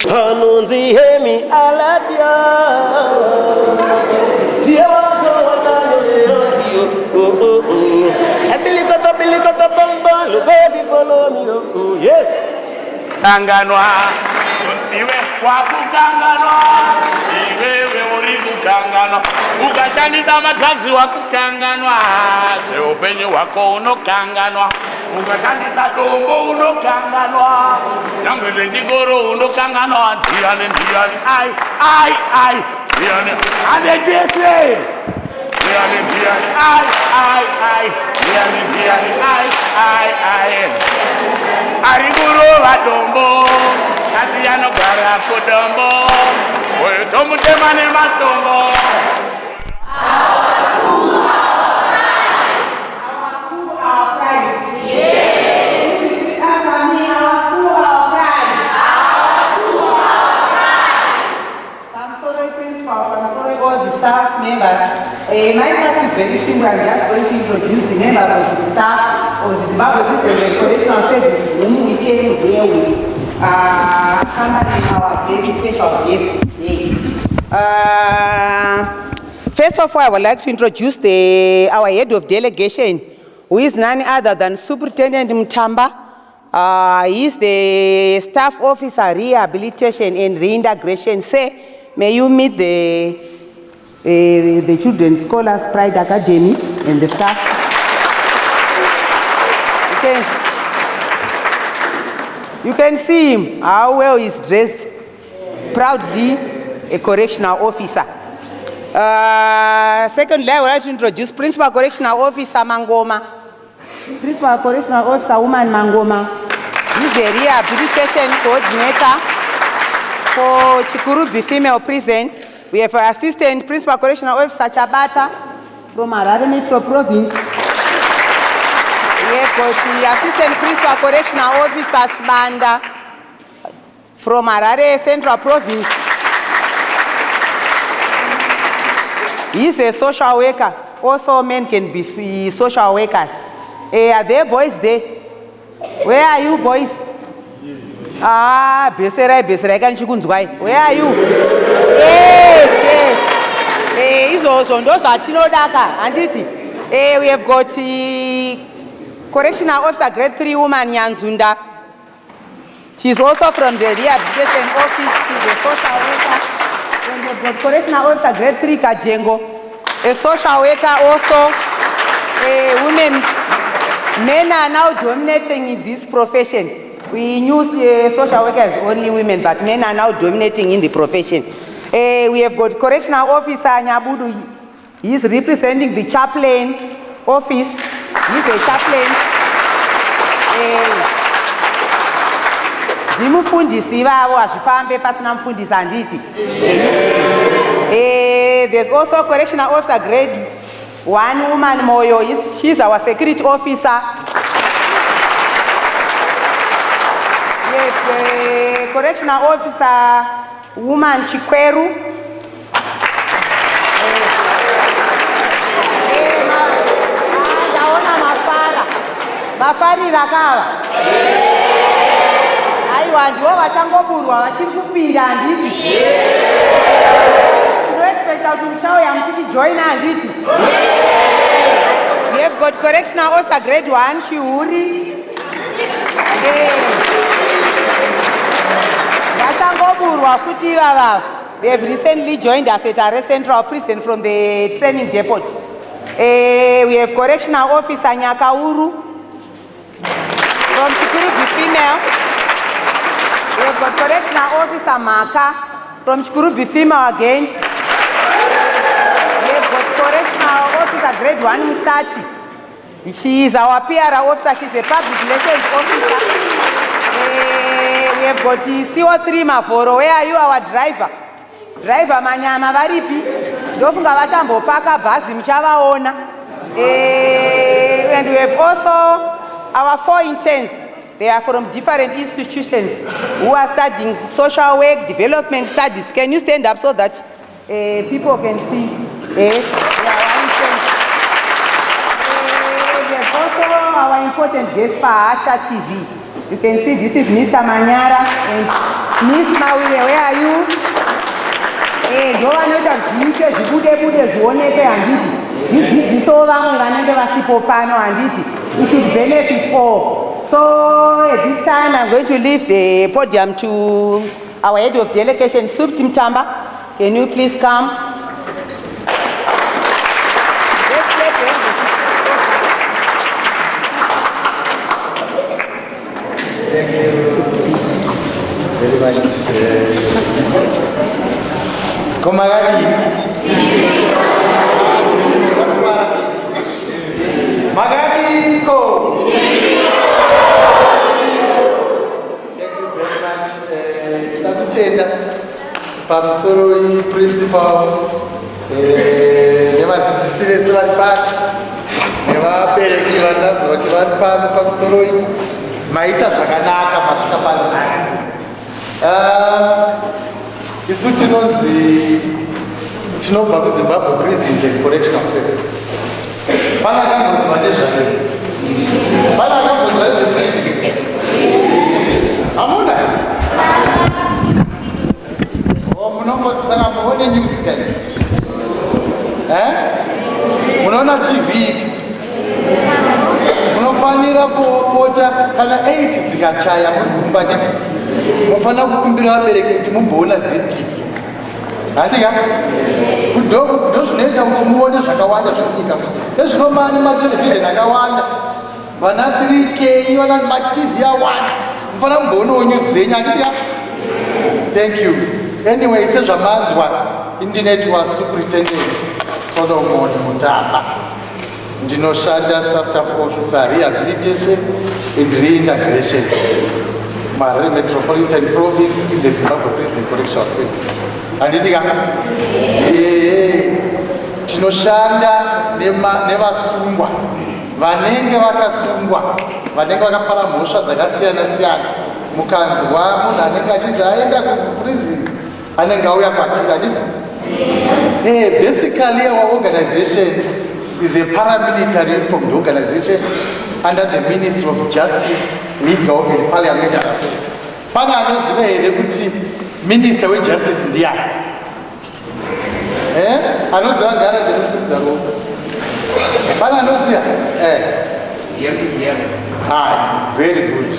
Hanunzi hemi aladia Diato Abilikata bambalo baby follow me oh yes Tanganwa iwe wakutanganwa iwewe uri kutanganwa ukashandisa madrugs wakutanganwa cheupenyu wako unokanganwa ukashandisa dombo unokanganwa nyangwe zvechikoro unokanganwa ndiani ai ndiani ane jese ndiani ai ndiani ai ari kurova dombo asi anogara kudombo uyu tomutema nematombo. Staff members. My task is very simple. I'm just going to introduce the members of the staff of the Zimbabwe Business and Correctional Service whom we came here with accompanying our very special guest today. First of all, I would like to introduce our head of delegation, who is none other than Superintendent Mtamba. He is the Staff Officer Rehabilitation and Reintegration. Say, may you meet the Children's Scholars Pride Academy and the staff. You can see him, how well he's dressed. Proudly a correctional officer. Secondly, I would like to introduce Principal Correctional Officer Mangoma. Principal Correctional Officer Woman Mangoma. He's the Rehabilitation Coordinator for Chikurubi Female Prison. We have Assistant Principal Correctional Officer Chabata from Harare Metro Province. We have got the Assistant Principal Correctional Officer Sbanda from Harare Central Province. He is a social worker. Also men can be social workers. Are there boys there? Where are you boys? Besera can chikunzwai. Where are you? Yes. He's also those are Chinodaka and it. We have got Correctional Officer Grade 3 woman Yanzunda. She's also from the Rehabilitation Office to the social worker. And we have got Correctional Officer Grade 3 Kajengo, a social worker also. Women, men are now dominating in this profession. We use social workers only women, but men are now dominating in the profession. We have got Correctional Officer Nyabudu. He is representing the chaplain office. He is a chaplain. There's also Correctional Officer Grade 1 woman Moyo. She's our security officer. Yes, Correctional Officer woman Chikweru. Mafari rakawa. Aiwa ndiwo vachangoburwa vachiri kupinda handiti. Tinoexpecta kuti muchauya muchijoina handiti. We have got Correctional Officer Grade 1 Chihuri. Vachangoburwa futi vava. They have recently joined us at Harare Central Prison from the training depot. We have Correctional Officer Nyakauru from Chikurubi Female. We have got Correctional Officer Maka from Chikurubi Female again. We have got Correctional Officer Grade 1 Musachi. She is our PR officer. She's a public relations officer. We have got CO3 Maforo. Where are you, our driver? driver manyama varipi ndofunga vachambopaka bhazi muchavaona. And we have also our 4 interns. They are from different institutions who are studying social work, development studies. Can you stand up so that people can see? They are our interns. We have also our important guest for Asha TV. You can see this is Mr. Manyara and Miss Mawile. Where are you? Ndo vanoita zviite zvibude zvioneke handiti. Zvidzidziso vamwe vanenge vasipo pano handiti. It should benefit all. So at this time I'm going to leave the podium to our head of delegation, Supti Mtamba. Can you please come? Thank you very much. Komagadi. Magadi ko. Thank you very much. Tinakutenda pamusoro principal nevadzidzisi vese vari pano nevabereki vanonzi kuti vari pano pamusoro maita zvakanaka masvika pano. Isu tinobva kuZimbabwe Prisons and Correctional Service. Pana akambonzwa nezvayo? Pana akambonzwa nezveprisons? Hamuna? Saka muone news kani? Munoona TV ipi? Munofanira kupota kana 8 dzikachaya muri kumba nditi munofanira kukumbira vabereki kuti mumboona ZTV. Handika? Ndo zvinoita kuti muone zvakawanda zvemunyika. Ezvinomani matelevision akawanda. Vana 3K, vana matv awanda. Munofanira kumboonawo news dzenyu. Handiti? Thank you. Anyway, sezvamanzwa indineti waSuperintendent Solomon Mutamba. Ndinoshanda staff officer rehabilitation and reintegration Marare Metropolitan Province in the Zimbabwe Prison Correctional Service. Anditika tinoshanda nevasungwa vanenge vakasungwa vanenge vakapara mhosva dzakasiyana siyana. Mukanzwa munhu anenge achinzi aenda kuprison anenge auya kwatiri. Anditi basically our organization is a paramilitary uniformed organization under the Ministry of Justice, Legal and Parliamentary Affairs. Pana anoziva here kuti Minister we Justice ndiani? Anoziva ngara dzinokusumudza ropa? Pana anoziva? Very good.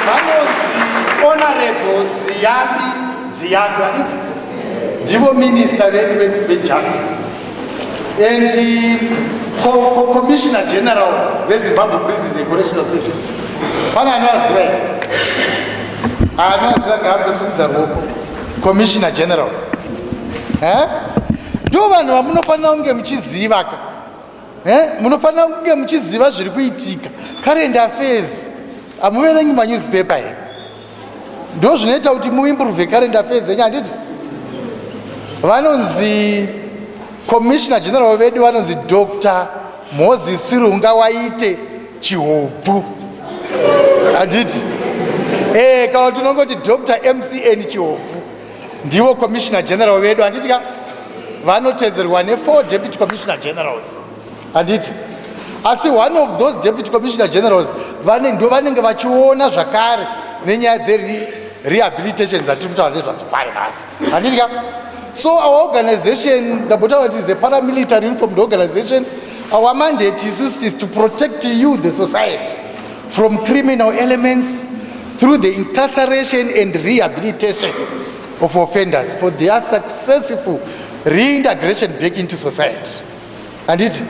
Vanozi Honorable Ziyambi, handiti? Ndivo Minister veJustice and Commissioner General veZimbabwe Prisons and Correctional Service. Pana anoziva? Anoziva ngaambosumudza ruoko. Commissioner General. Ndo vanhu vamunofanira kunge muchiziva ka. Munofanira kunge muchiziva zviri kuitika. Current affairs. Amuverengi manewspaper here. Ndo zvinoita kuti muimprove current affairs enyu. Handiti? Vanonzi Commissioner General vedu vanonzi Dr. Moses Runga Waite Chihobvu. Handiti? Kana tinongoti Dr. MCN Chihobvu ndivo Commissioner General vedu. Handiti ka? Vanotedzerwa ne4 Deputy Commissioner Generals. Handiti? Asi one of those Deputy Commissioner Generals ndo vanenge vachiona zvakare nenyaya dzerehabilitation dzatiri kutaura nezvatsopari nhasi. Handiti ka? So our organization, the Botawati, is a paramilitary uniformed organization. Our mandate is to protect you, the society, from criminal elements through the incarceration and rehabilitation of offenders for their successful reintegration back into society. And it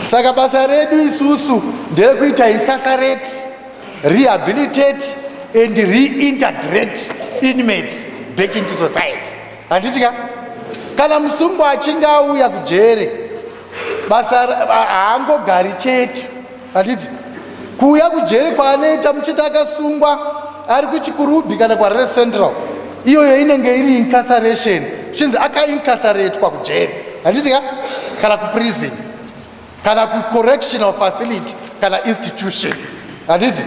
saka basa redu isusu nderekuita incarcerate, rehabilitate and reintegrate inmates back into society. Handitika kana musungwa achinge auya kujere basa haangogari chete. Handiti kuuya kujere kwaanoita muchiti akasungwa ari kuchikurubhi kana kwarere central, iyoyo inenge iri incarceration, chinzi akaincarceratwa kujeri, handiti ka, kana kuprison, kana kucorrectional facility, kana institution, handiti.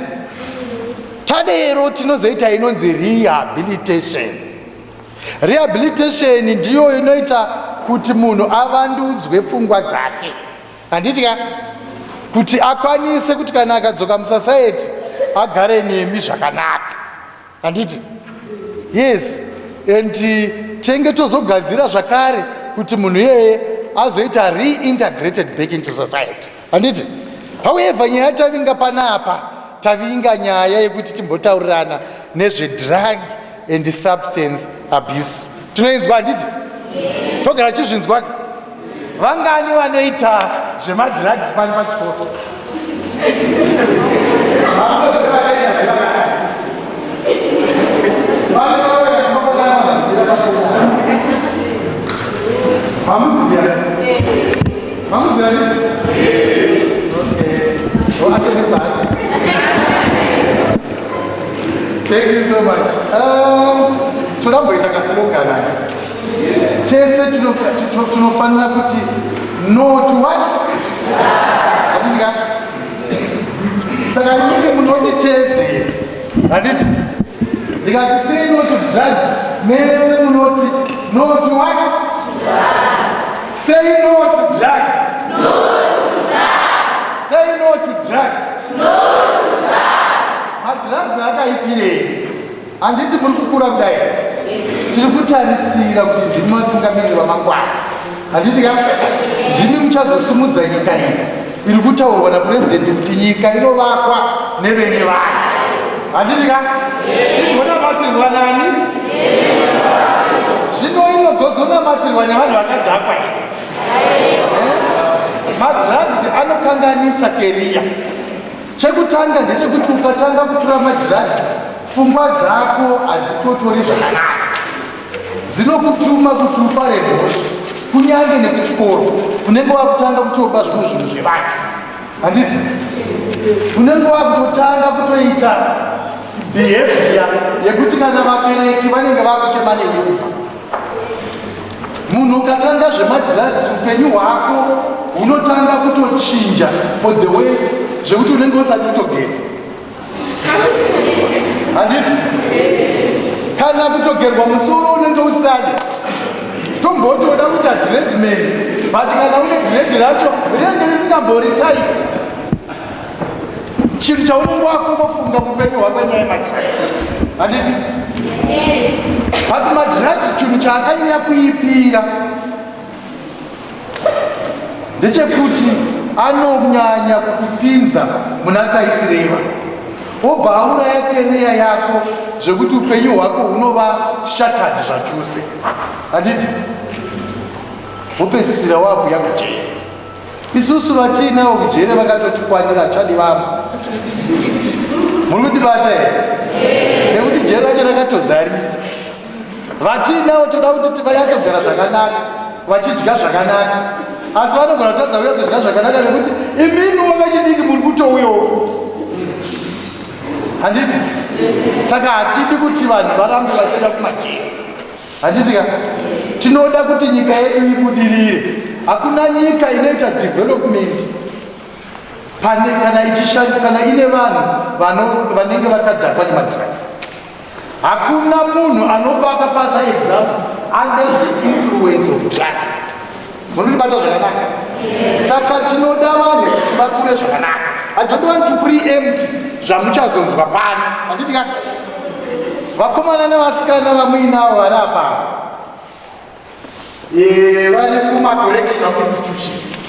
Tadero tinozoita inonzi rehabilitation. Rehabilitation ndiyo inoita kuti munhu avandudzwe pfungwa dzake, handiti ka, kuti akwanise kuti kana akadzoka musociety agare nemi zvakanaka, handiti. Yes, and tenge tozogadzira zvakare kuti munhu iyeye azoita reintegrated back into society, handiti. However, nyaya tavinga panapa, tavinga nyaya yekuti timbotaurirana nezvedrug and substance abuse. Tinoinzwa, handiti? Togara chizvinzwa. Vangani vanoita zvemadrugs pano pachikoro? Thank you so much. Tolamboita kaslogana ati. Tese tunofanira kuti no to what? Handiti. Saka nyike munotiteedzera. Handiti. Ndikati say no to drugs, mese munoti no to what? Say no to drugs. No to drugs. Say no to drugs. No to drugs. Madrugs akaipirei. Handiti muri kukura kudai. Tiri kutarisira kuti ndimi vatungamiriri vamangwana. Handiti ka, ndimi muchazosumudza nyika ino. Iri kutaurwa napurezidendi kuti nyika inovakwa nevene vanhu. Handiti ka, inonamatirwa nani? Zvino inogozonamatirwa nevanhu vakadhakwa. Madrugs anokanganisa keriya. Chekutanga ndechekuti ukatanga kutora madrugs, pfungwa dzako hadzitotori zvakanaka. Dzinokutuma kuti upare mhosva, kunyange nekuchikoro unenge wakutanga kutoba zvimwe zvinhu zvevanhu. Handiti? Unenge wakutotanga kutoita behavior yekuti kana vabereki vanenge vakuchema neimba. Munhu ukatanga zvemadrugs, upenyu hwako hunotanga kutochinja for the worse, zvekuti unenge usati kutogeza. Handiti? Kana kutogerwa musoro unenge usadi. Tombotoda kuita dreadman, but kana une dread racho rinenge risingambori tight. Chinhu chaunenge wakungofunga mupenyu hwako nyaya yemadrugs. Handiti? But madrugs chinhu chaakanyanya kuipira ndechekuti anonyanya kukupinza muna taisireva, obva auraya keriya yako zvekuti upenyu hwako hunova shattered zvachose. Handiti? Wopedzisira wakuya kujeri. Isusu vatiinawo kujeri vakatotikwanira chadi vamo. Muri kundibata here? Nekuti jeri racho rakatozarisa. Vatiinawo toda kuti tivanyatsogara zvakanaka, vachidya zvakanaka. Asi vanogona kutadza kuyadzodya zvakanaka nekuti iminiwo vechidiki muri kutouyawo futi. Handiti? Saka hatidi kuti vanhu varambe vachida kumajeri. Handiti ka? Tinoda kuti nyika yedu ibudirire. Hakuna nyika inoita development kana ine vanhu vanenge vakadhakwa nemadrugs. Hakuna munhu anofa akapasa exams under the influence of drugs. Munondibata zvakanaka? Saka tinoda vanhu kuti vakure zvakanaka. I don't want to preempt zvamuchazonzwa pano. Handiti ka? Vakomana nevasikana vamuinawo vari apa vari kuma-correctional institutions.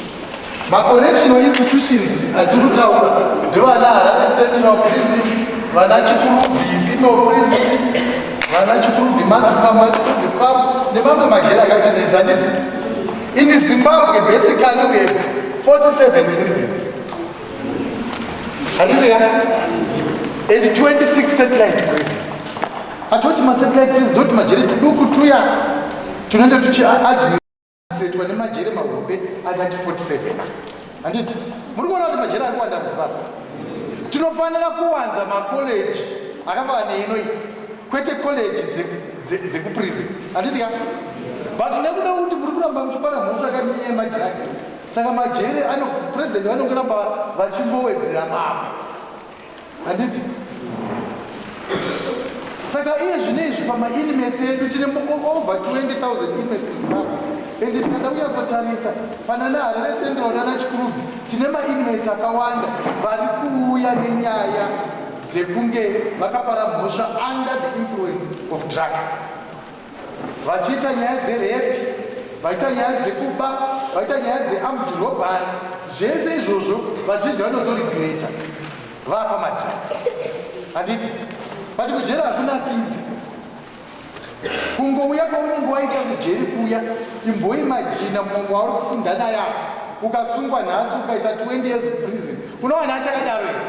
Ma-correctional institutions atiri kutaura ndevana Harare Central Prison, vana Chikurubhi Female Prison, vana Chikurubhi Maximum, vana Chikurubhi Farm, nemamwe majeri akatenderedza. Handiti? In Zimbabwe, basically, we have 47 prisons. Handiti ka? And 26 satellite prisons. Atoti ma-satellite prisons ndoti majeri tuduku tuya tunoenda tuchiadministratwa nemajeri mahombe akati 47. Handiti? Muri kuona kuti majeri ari kuwanda muZimbabwe. Tinofanira kuwanza makoleji akava neino iyi kwete college dzekuprison handiti ka but nekuda kuti muri kuramba muchifara mhosva kanyaya madrugs saka majere president vanongoramba vachimbowedzera mamwe handiti saka iye zvine izvi pamainmates edu tine over 20,000 inmates muzimbabwe ende tikada kunyazotarisa pana naharare central nana chikurubi tine mainmates akawanda vari kuuya nenyaya dzekunge vakapara mhosva under the influence of drugs vachiita nyaya dzerepi vaita nyaya dzekuba vaita nyaya dzearmed robbery zvese izvozvo vazhinji vanozoregreta vapa madrugs handiti but kujera hakunakidzi kungouya kwaunenge waita kujeri kuya imboimajina mumwe wauri kufunda naye ukasungwa nhasi ukaita 20 years prison unowana achakadaro here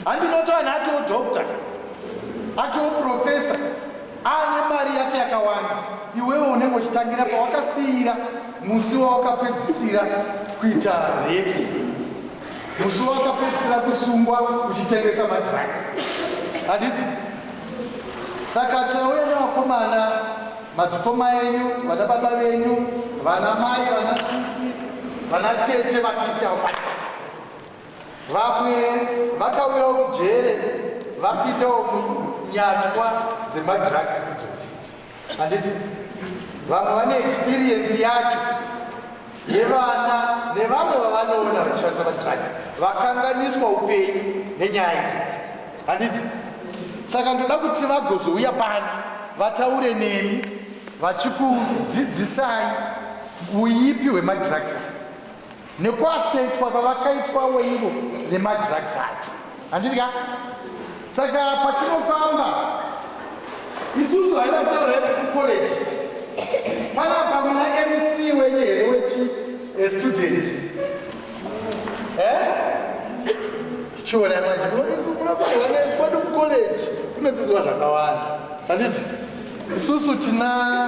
handinotowana atoo doctor atoo professor aane mari yake yakawanda iwewe unenge uchitangira pawakasiyira musi wawakapedzisira kuita repi musi wawakapedzisira kusungwa uchitengesa madrugs handiti saka tauya nevakomana madzikoma enyu vana baba venyu vana mai vana sisi vana tete vatipyawo vamwe vakauyawo kujere vapindawo munyatwa dzemadrugs idzodzidzi handiti vamwe vane experience yacho yevana nevamwe vavanoona vachishandisa madrugs vakanganiswa upenyu nenyaya idzodzo handiti saka ndoda kuti vagozouya pano vataure nemi vachikudzidzisai uipi hwemadrugs nekuafektwa kwavakaitwawo ivo nemadrugs acho handiti ka saka patinofamba isusu haina kutaura kucollege panapa muna mc wenyu here wechistudent chiona manje isu kwadu kucollege kunodzidzwa zvakawanda handiti isusu tina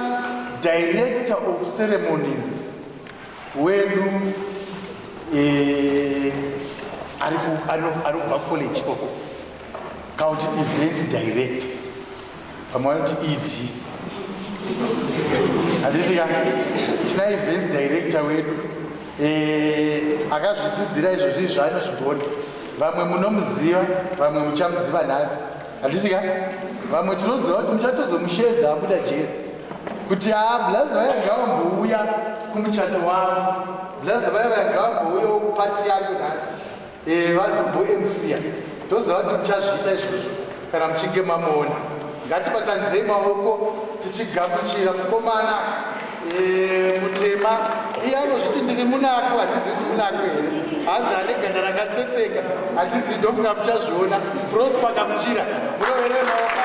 director of ceremonies wedu ari kubva college koko kauti events director pamwe vanoti ed handitika tina events director wedu akazvidzidzira izvozvi zvaanozvigona vamwe munomuziva vamwe muchamuziva nhasi handitika vamwe tinoziva kuti muchatozomushedza abuda jeri kuti blazi vaya ngavambouya kumuchato wavo blazi vaya ngavambouyawo kupati yako nhasi vazombo mca toziva kuti muchazviita izvozvo kana muchinge mamuona ngatibatanzei maoko tichigamuchira mukomana mutema iye anozviti ndiri munako hatizivi kuti munako here hanzi ane ganda rakatsetseka hatizivi ndofunga muchazviona prosper gamuchira muroverei maoko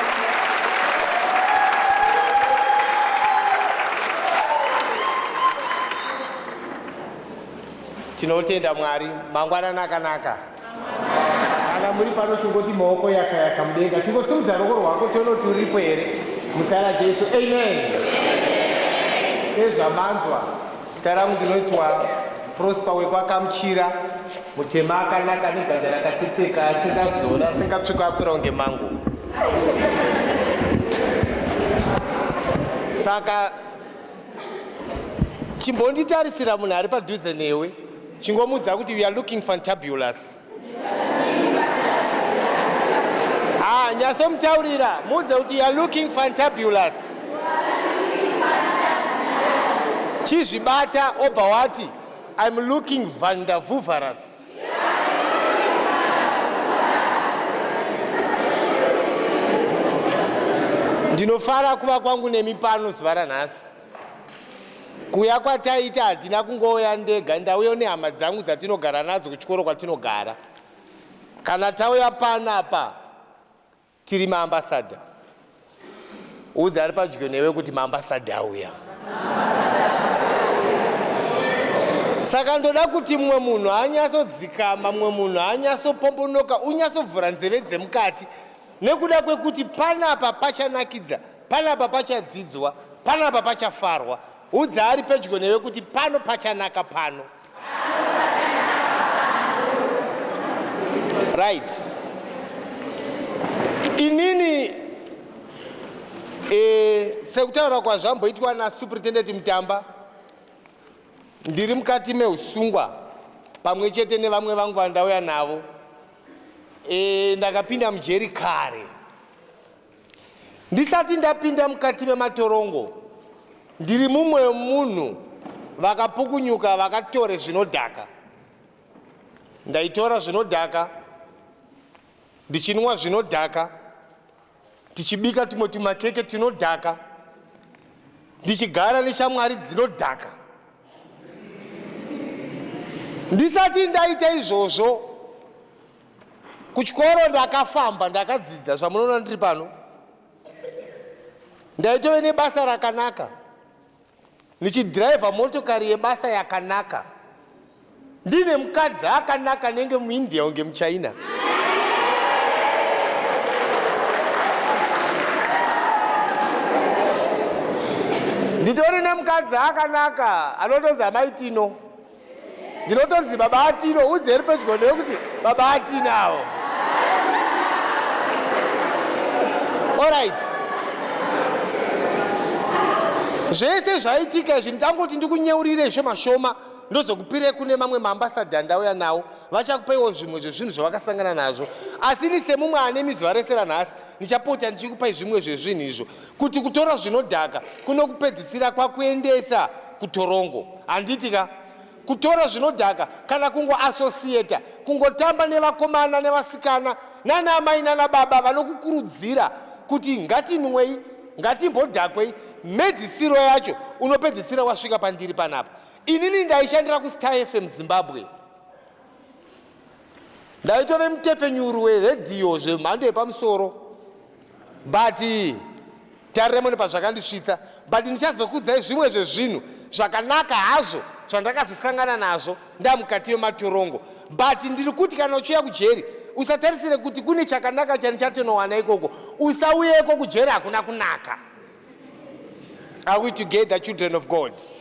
tinotenda Mwari mangwanani akanaka kana muri pano chingoti maoko yakayaka mudenga chingosumudza ruoko rwako tionoti uripo here muzita raJesu amen ezvamanzwa zita rangu ndinoitwa Prosper wekwakamuchira mutema akanaka neganda rakatsetseka asingazora asingatsvika akwira kunge mangu saka chimbonditarisira munhu ari padhuze newe chingomudza kuti you are looking fantabulous nyasomutaurira mudze kuti you are looking fantabulous chizvibata obva wati I'm looking vandavuvarous ndinofara kuva kwangu nemi pano zuva ranhasi kuya kwataita hatina kungouya ndega ndauya nehama dzangu dzatinogara nadzo kuchikoro kwatinogara kana tauya panapa tiri maambasadha udza ari padyo newe kuti maambasadha auya saka ndoda kuti mumwe munhu anyatsodzikama mumwe munhu anyatsopombonoka unyatsovhura nzeve dzemukati nekuda kwekuti panapa pachanakidza panapa pachadzidzwa panapa pachafarwa udza ari pedyo newe kuti pano pachanaka pano right Inini sekutaura kwazvamboitwa naSuperintendent Mutamba, ndiri mukati meusungwa pamwe chete nevamwe vangu vandauya navo. Ndakapinda mujeri kare. Ndisati ndapinda mukati mematorongo, ndiri mumwe munhu vakapukunyuka vakatore zvinodhaka. Ndaitora zvinodhaka, ndichinwa zvinodhaka, tichibika tumwe tumakeke tunodhaka, ndichigara neshamwari dzinodhaka. Ndisati ndaita izvozvo, kuchikoro ndakafamba ndakadzidza zvamunoona ndiri pano. Ndaitove nebasa rakanaka, nichidhiraivha motokari yebasa yakanaka. Ndine mukadzi akanaka nenge muIndia unge muChina. Nditori nemukadzi akanaka anotonzi amai Tino. Ndinotonzi baba Atino, udzeri pedyo nekuti baba Atinawo. Alright. Zvese zvaitika izvi ndangoti ndikunyeurire shoma shoma ndozokupire kune mamwe maambasadha ndauya nawo, vachakupaiwo zvimwe zvezvinhu zvavakasangana nazvo. Asi ni semumwe ane mizuva rese ranhasi ndichapota ndichikupai zvimwe zvezvinhu izvo kuti kutora zvinodhaka kunokupedzisira kwakuendesa kutorongo. Handitika kutora zvinodhaka kana kungoasosieta, kungotamba nevakomana nevasikana nanaamai nanababa vanokukurudzira kuti ngatinwei, ngatimbodhakwei, medzisiro yacho unopedzisira wasvika pandiri panapa. Inini ndaishandira kuStar FM Zimbabwe. Ndaitove mutepfenyuru weredhiyo zvemhando yepamusoro. But tariremone pazvakandisvitsa. But ndichazokudzai zvimwe zvezvinhu zvakanaka hazvo zvandakazosangana nazvo ndamukati mematorongo. But ndiri kuti kana uchiuya kujeri usatarisire kuti kune chakanaka chanichatinowana ikoko. Usauyeko kujeri hakuna kunaka. Are we together, children of God? Yes.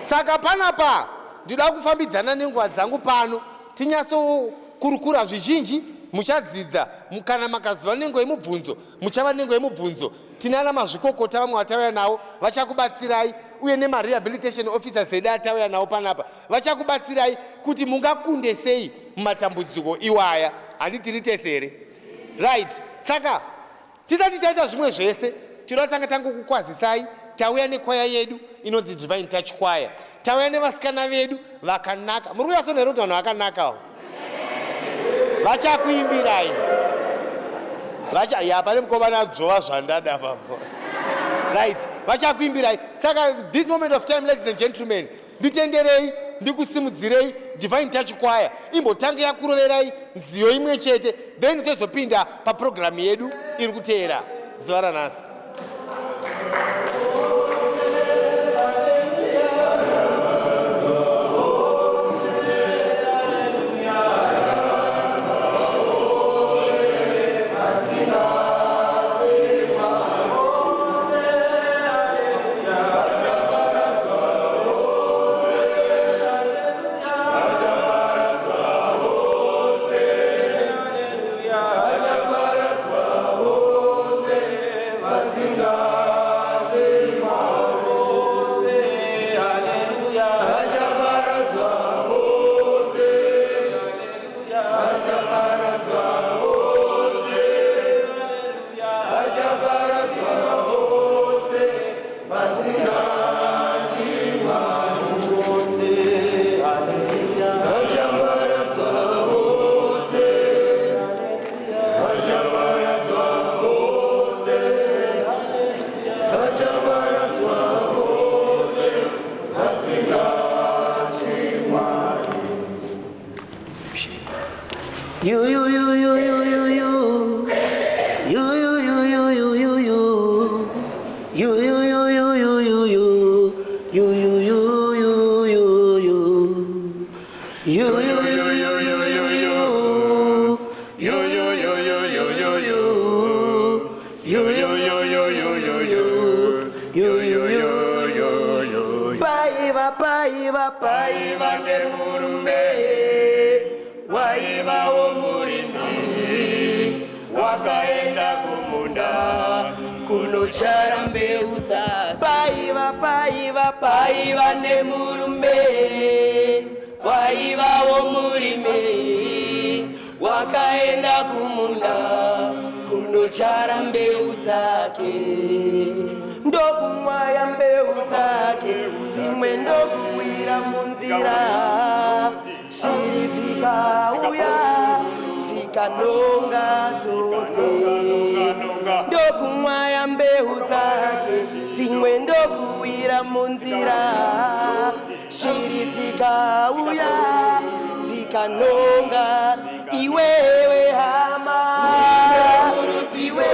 Saka panapa ndida kufambidzana nenguva dzangu pano tinyatsokurukura zvizhinji. Muchadzidza kana makaziva nenguva yemubvunzo muchava nenguva yemubvunzo. Tinana mazvikokota vamwe vatauya navo vachakubatsirai, uye nemarehabilitation officers edu atauya navo panapa vachakubatsirai kuti mungakunde sei mumatambudziko iwaya. Handitiri tesere, right? Saka tisati taita zvimwe zvese tinotanga tangokukwazisai. Tauya nekwaya yedu inonzi Divine Touch Choir. Tauya nevasikana vedu vakanaka. Muri kuyaso neruti vanhu vakanakawo vachakuimbirai. Pane mukomana dzova zvandada papo. Right, vachakuimbirai. Saka this moment of time, ladies and gentlemen, nditenderei ndikusimudzirei Divine Touch Choir imbotange yakuroverai nziyo imwe chete, then tozopinda paprogramu yedu iri kuteera zuva ranhasi. Paiva kermurume, waiva omurindi, wakaenda kumunda kunochara mbeu dzake. Paiva nemurume waivawo murimi wakaenda kumunda kunochara mbeu dzake. Ndokumwaya mbeu dzake dzimwe ndokuwira munzira, shiri dzikauya dzikanonga dzose. Ndokumwaya mbeu dzake dzimwe ndokuwira munzira, shiri dzikauya dzikanonga. Iwewe hama, iwewe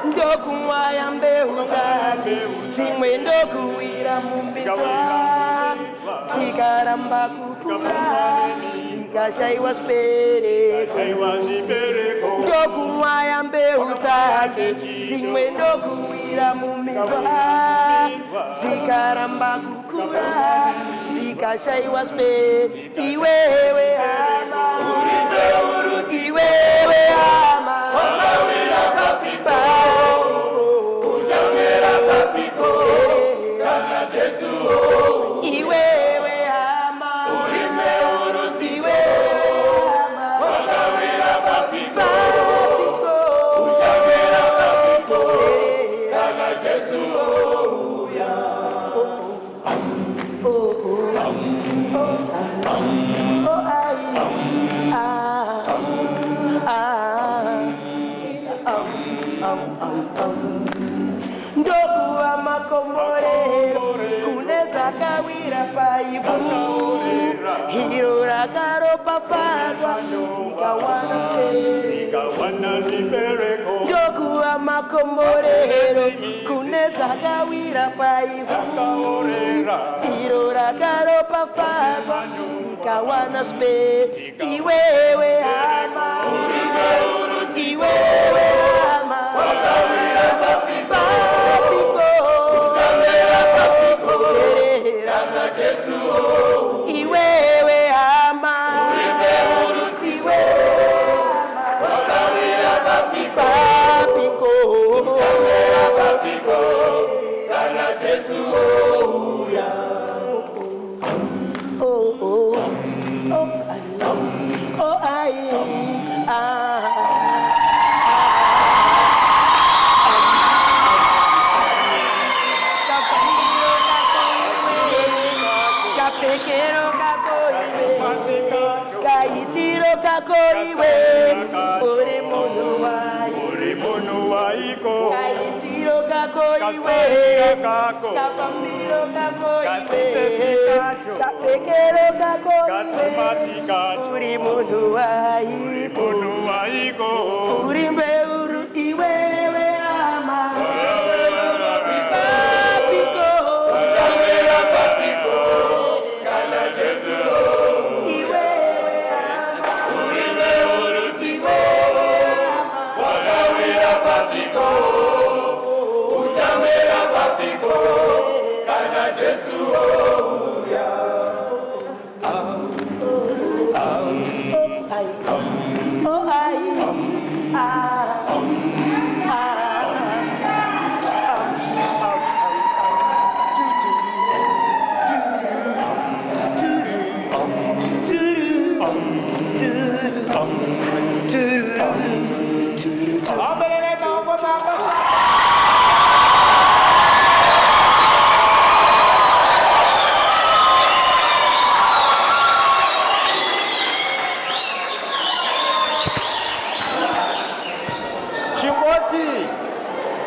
ndokumwaya mbeu dzake dzimwe ndokuwira mumvitswa, dzikaramba kukura dzikashaiwa zvibereko. Ndokumwaya mbeu dzake dzimwe ndokuwira mumvitswa, dzikaramba kukura dzikashaiwa zvibereko. Iwewe hama, iwewe hama, iwewe hama, ndokuwa makomborero kune dzakawira paivhu, hiro rakaropafadzwa dzikawana zvibereko. Ndokuwa makomborero kune dzakawira paivhu, hiro rakaropafadzwa dzikawana zvibereko. Iwewe hama, iwewe hama, iwewe hama, papiko kana Jesu ouya. Kaitiro kako iwe uri munhu waiko. Kaitiro kako iwe kapambiro kako iwe kapekero kako iwe uri munhu waiko. Uri mbeuru iwewe ama papiko kana Jesu.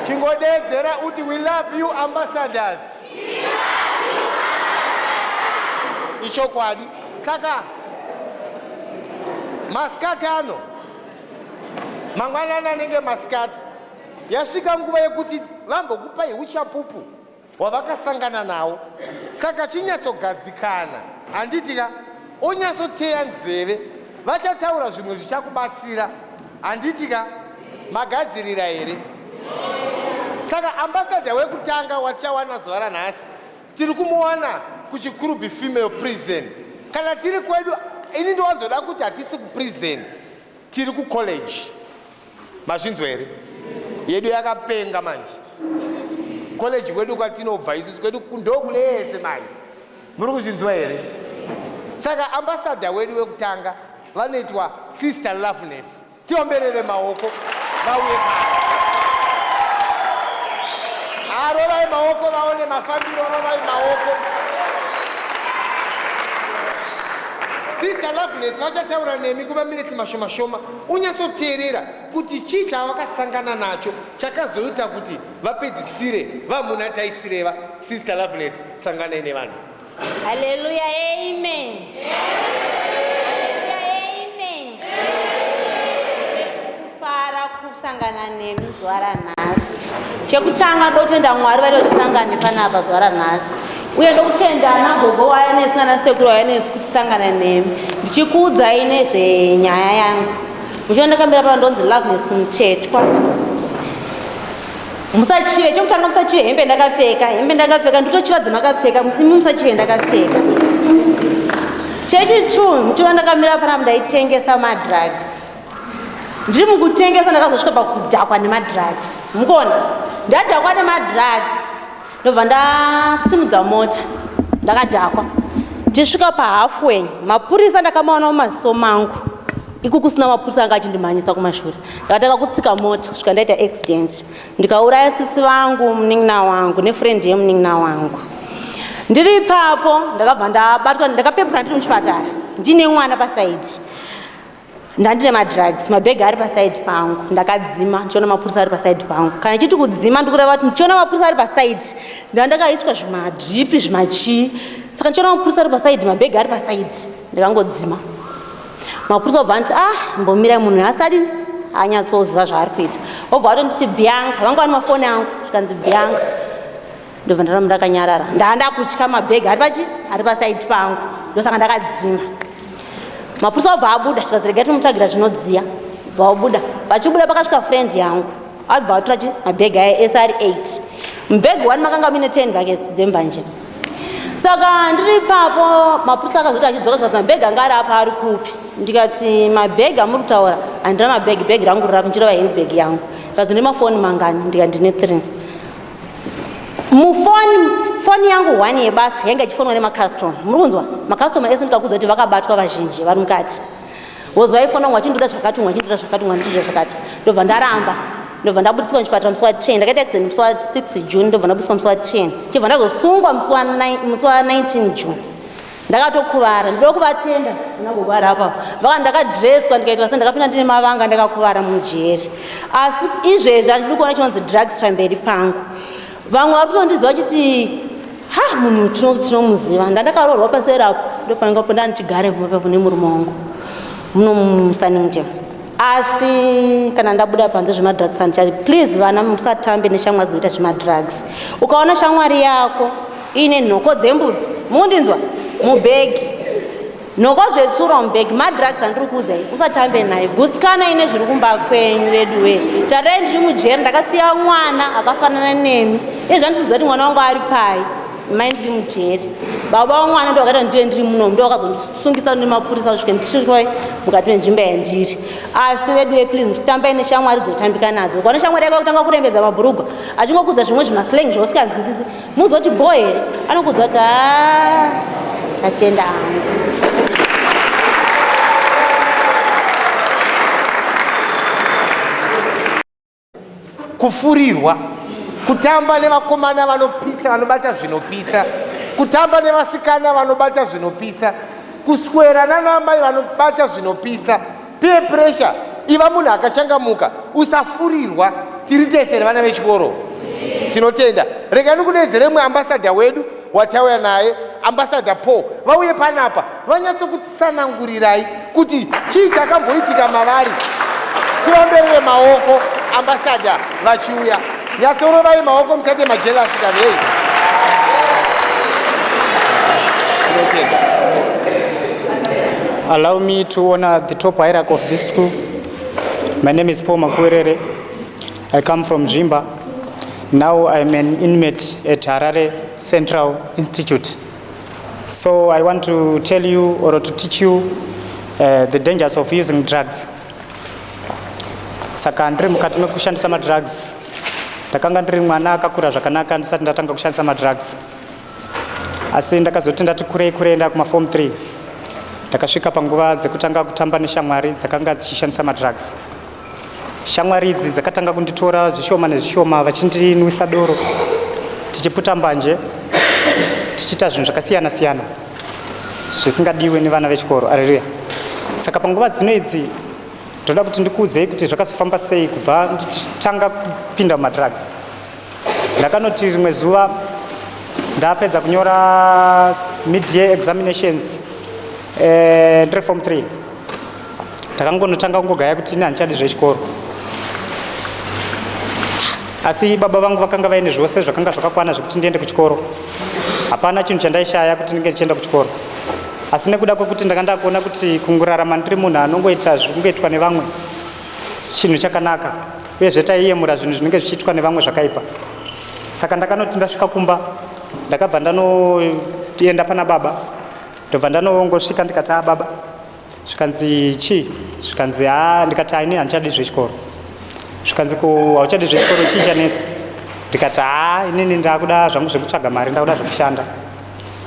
Chingodedzera uti we love you ambassadors. Ichokwadi. Saka masikati ano mangwanani anenge masikati yasvika nguva yekuti vambokupai uchapupu wavakasangana nawo. Saka chinyatsogadzikana handitika onyatsoteya nzeve vachataura zvimwe zvichakubatsira handitika magadzirira here. Saka ambasadha wekutanga watichawana zuva ranhasi tiri kumuwana kuchikurubi female prison. Kana tiri kwedu ini ndiwanzoda kuti hatisi kuprison tiri kucollege. Mazvinzwa here? Yedu yakapenga manje. College kwedu kwatinobva isusu kwedu ndokulese manje. Muri kuzvinzwa here? Saka ambasadha wedu wekutanga vanoitwa Sister Loveness. Tiomberere maoko vauye pano. Arovai maoko vaone mafambiro, arovai maoko. Sister Loveness vachataura nemi kumaminitsi mashoma unyatsoteerera kuti chii chavakasangana nacho chakazoita kuti vapedzisire vamuna taisireva. Sister Loveness, sanganai nevanhu. Hallelujah, amen. Amen. Kufara kusangana nemi zuva ranhasi. Chekutanga ndotenda Mwari vari kutisangane panapa zuva ranhasi. Uye ndokutenda nagogo wayanesi nanasekuru wayanesi kuti sangana nemi. Ndichikuudzai nezvenyaya yangu. Muchiona ndakambira pano ndonzi Loveness Mutetwa. Musachive, chekutanga musachive hembe ndakapfeka ndotochivadza makapfeka, imi musachive ndakapfeka. Chechitu, muchiona ndakamira panapa ndaitengesa madrugs. Ndiri mukutengesa ndakazosvika pakudhakwa nemadrugs. Mukona? Ndadhakwa nemadrugs. Ndobva ndasimudza mota. Ndakadhakwa. Ndisvika pahalfway, mapurisa ndakamaona mumaziso mangu. Iku kusina mapurisa anga achindimhanyisa kumashure. Ndakatanga kutsika mota kusvika ndaita accident. Ndikauraya sisi vangu, munin'ina wangu nefriend yemunin'ina wangu. Ndiri ipapo ndakabva ndabatwa, ndakapepuka ndiri muchipatara. Ndine mwana pasaidi. Ndandine madrugs, mabhegi ari pasaidi pangu. Ndakadzima ndichiona mapurisa ari pasaidi pangu. Kana chiti kudzima ndikureva kuti ndichiona mapurisa ari pasaidi ndandakaiswa zvimadripi zvimachii. Saka ndichiona mapurisa ari pasaidi, mabhegi ari pasaidi, ndikangodzima. Mapurisa obva nditi mbomira munhu asati anyatsoziva zvaari kuita. Obva atonditi Bianca, vanga vane mafoni angu, zvikanzi Bianca. Ndobva ndaramba ndakanyarara. Ndanda kutya mabhegi ari pasaidi pangu. Ndosaka ndakadzima. Mapurisa obva abuda, zvikati regai tinomutsvagira zvinodziya. Obva abuda. Vachibuda pakasvika friend yangu. Abva atora mabhegi aya SR8. Mubhegi 1 makanga mine 10 buckets dzembanje. Saka ndiri ipapo mapurisa akazoti achidzoka zvikati mabhegi anga ari apa ari kupi. Ndikati mabhegi amuri kutaura handina mabhegi, bhegi rangu riri kunjireva handbag yangu. Ndikati ndine mafoni mangani, ndikati ndine 3. Foni yangu 1 yebasa yanga ichifonwa nemakastoma. Muri kunzwa? Makastoma ese ndikakudza kuti vakabatwa vazhinji vari mukati. Wozwa ifona mwachindoda zvakati, mwachindoda zvakati, mwachindoda zvakati. Ndobva ndaramba. Ndobva ndabudiswa muchipatara musi wa 10. Ndakaita accident musi wa 6 June, ndobva ndabudiswa musi wa 10. Chibva ndazosungwa musi wa 19 June. Ndakatokuvara, ndoda kuvatenda ndakugara apa. Vaka ndakadresswa ndikaitwa sendakapinda ndine mavanga ndakakuvara mujeri. Asi izvezvi handidi kuona chinonzi drugs pamberi pangu. Vamwe vari kutondiziva chiti munhu tinomuziva. Ndandakaroorwa paserapo ndopanongapo ndandichigare papo nemurume wangu muno muSunnyngton. Asi kana ndabuda panze zvemadrugs handichari. Please vana musatambe neshamwari dzoita zvemadrugs. Ukaona shamwari yako ine nhoko dzembudzi, mundinzwa, mubhegi, nhoko dzetsuro mubhegi, madrugs handiri kuudzai, usatambe naye. Gutsikana ine zviri kumba kwenyu redu we. Tadai ndiri mujeri ndakasiya mwana akafanana nemi. Zvandisiziva kuti mwana wangu ari pai. Mai ndiri mujeri. Baba wamwana ndo akaita ndiwe ndiri muno, ndo akazondisungisa nemapurisa kusvika ndisvika mukati menzvimbo yandiri. Asi vedu we please musitambai neshamwari dzotambika nadzo. Ukaona shamwari yako kutanga kurembedza mabhurugwa achingokudza zvimwe zvimaslang zvausinganzwisisi, munzwa kuti boy here anokudza kuti tatenda hangu. Kufurirwa, kutamba nevakomana vanopisa vanobata zvinopisa, kutamba nevasikana vanobata zvinopisa, kuswera nanamai vanobata zvinopisa, peer pressure. Iva munhu akachangamuka, usafurirwa. Tiri tese vana vechikoro tinotenda. Regai ndikudedzere mwe ambasadha wedu watauya naye ambassador Paul vauye panapa vanyatse kutsanangurirai kuti chii chakamboitika mavari. Tivamberere maoko ambassador vachiuya. Nyatsorovai maoko musati majelasi kana hei. Tinotenda. Allow me to honor the top hierarchy of this school. My name is Paul Makwerere. I come from Jimba. Now I'm an inmate at Harare Central Institute. So I want to tell you or to teach you the dangers of using drugs. Saka ndiri mukati mekushandisa madrugs. Ndakanga ndiri mwana akakura zvakanaka ndisati ndatanga kushandisa madrugs. Asi ndakazoti ndati kurei ndaenda kuma form 3. Ndakasvika panguva dzekutanga kutamba neshamwari dzakanga dzichishandisa madrugs. Shamwari idzi dzakatanga kunditora zvishoma nezvishoma vachindinwisa doro. Tichiputa mbanje. Tichiita zvinhu zvakasiyana siyana. Zvisingadiwe nevana vechikoro. Haleluya. Saka panguva dzino idzi ndoda kuti ndikuudzei kuti zvakazofamba sei kubva ndichitanga kupinda mumadrugs. Ndakanoti rimwe zuva ndapedza kunyora mid-year examinations ndiri form 3. Ndakangonotanga kungogaya kuti ini handichadi zvechikoro. Asi baba vangu vakanga vaine zvose zvakanga zvakakwana zvekuti ndiende kuchikoro. Hapana chinhu chandaishaya kuti ndinge ndichienda kuchikoro. Asi nekuda kwekuti ndakanda kuona kuti kungurarama ndiri munhu anongoita zvikungoitwa nevamwe chinhu chakanaka uyezve taiyemura zvinhu zvinenge zvichiitwa nevamwe zvakaipa. Saka ndakanoti ndasvika kumba ndakabva ndanoenda pana baba ndobva ndanongosvika ndikati baba zvikanzi chii zvikanzi ndikati ini handichadi zvechikoro. Zvikanzi hauchadi zvechikoro chii chanetsa. Ndikati inini ndakuda zvangu zvekutsvaga mari ndakuda zvekushanda.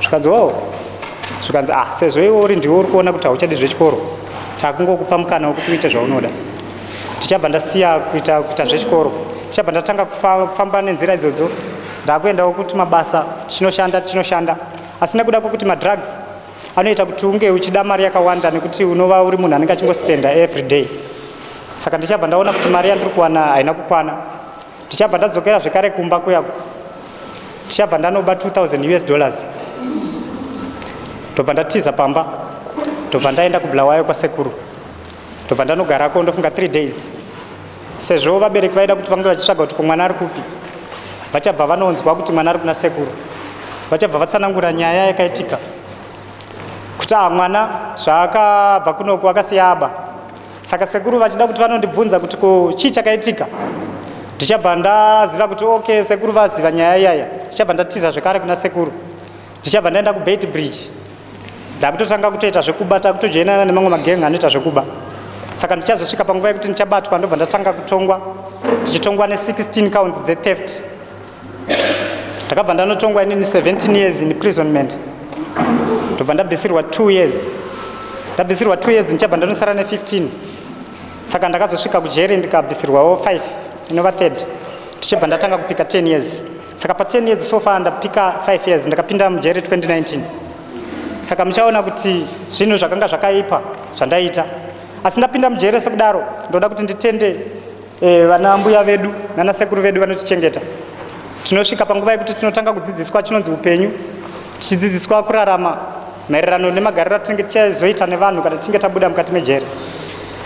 Zvikanzi zvikanzi sezvo iwe uri ndiwe uri kuona kuti hauchadi zvechikoro takungokupa mukana wekuti uite zvaunoda. Ndichabva ndasiya kuita zvechikoro. Ndichabva ndatanga kufamba nenzira idzodzo ndakuendawo kuti mabasa tichinoshanda. Asi nekuda kwekuti madrugs anoita kuti unge uchida mari yakawanda nekuti unova uri munhu anenge achingospenda every day. Saka ndichabva ndaona kuti mari yandiri kuwana haina kukwana. Ndichabva ndadzokera zvekare kumba kuyako. Ndichabva ndanoba $2,000. Ndobva ndatiza pamba. Ndobva ndaenda kuBulawayo kwasekuru. Ndobva ndanogarako ndofunga 3 days. Sezvo vabereki vaida kuti vange vachitsvaga kuti mwana ari kupi. Vachabva vanonzwa kuti mwana ari kuna sekuru. Vachabva vatsanangura nyaya yakaitika. Kuti mwana zvaakabva kunoko akasiya aba. Saka sekuru vachida kuti vanondibvunza kuti chii chakaitika. Ndichabva ndaziva kuti okay sekuru vaziva nyaya iyaya. Ndichabva ndatiza zvekare kuna sekuru. Ndichabva ndaenda kuBait Bridge. Ndakutotanga kutoita zvekuba kutojoinana nemamwe magengi anoita zvekuba. Saka ndichazosvika panguva yekuti ndichabatwa ndobva ndatanga kutongwa. Ndichitongwa ne16 counts theft. Ndakabva ndanotongwa inini 17 years in imprisonment. Ndobva ndabvisirwa 2 years. Ndabvisirwa 2 years ndichabva ndanosara ne15. Saka ndakazosvika kujeri ndikabvisirwawo 5 inova 3rd. Ndichibva ndatanga kupika 10 years. Saka pa 10 years so far ndapika 5 years ndakapinda mujeri 2019. Saka muchaona kuti zvinhu zvakanga zvakaipa zvandaita. Asi ndapinda mujeri sekudaro ndoda kuti nditende vana mbuya vedu nana sekuru vedu vanotichengeta. Tinosvika panguva yekuti tinotanga kudzidziswa chinonzi upenyu. Tichidzidziswa kurarama maererano nemagariro atinenge tichazoita nevanhu kana tinge tabuda mukati mejeri.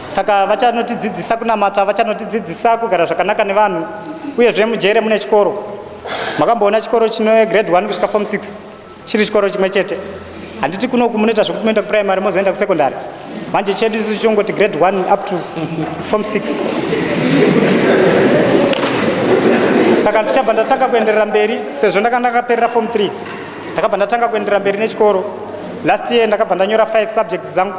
Saka vachanotidzidzisa kunamata, vachanotidzidzisa kugara zvakanaka nevanhu. Uyezve mujeri mune chikoro. Makamboona chikoro chino grade 1 kusvika form 6 chiri chikoro chimwe chete. Handiti kunoku munoita zvokuti muenda kuprimary mozoenda kusekondari. Manje chedu isu chongoti grade 1 up to form 6. Saka ndichabva ndatanga kuenderera mberi sezvo ndakaperera form 3. Ndakabva ndatanga kuenderera mberi nechikoro. Last year ndakabva ndanyora 5 subjects dzangu.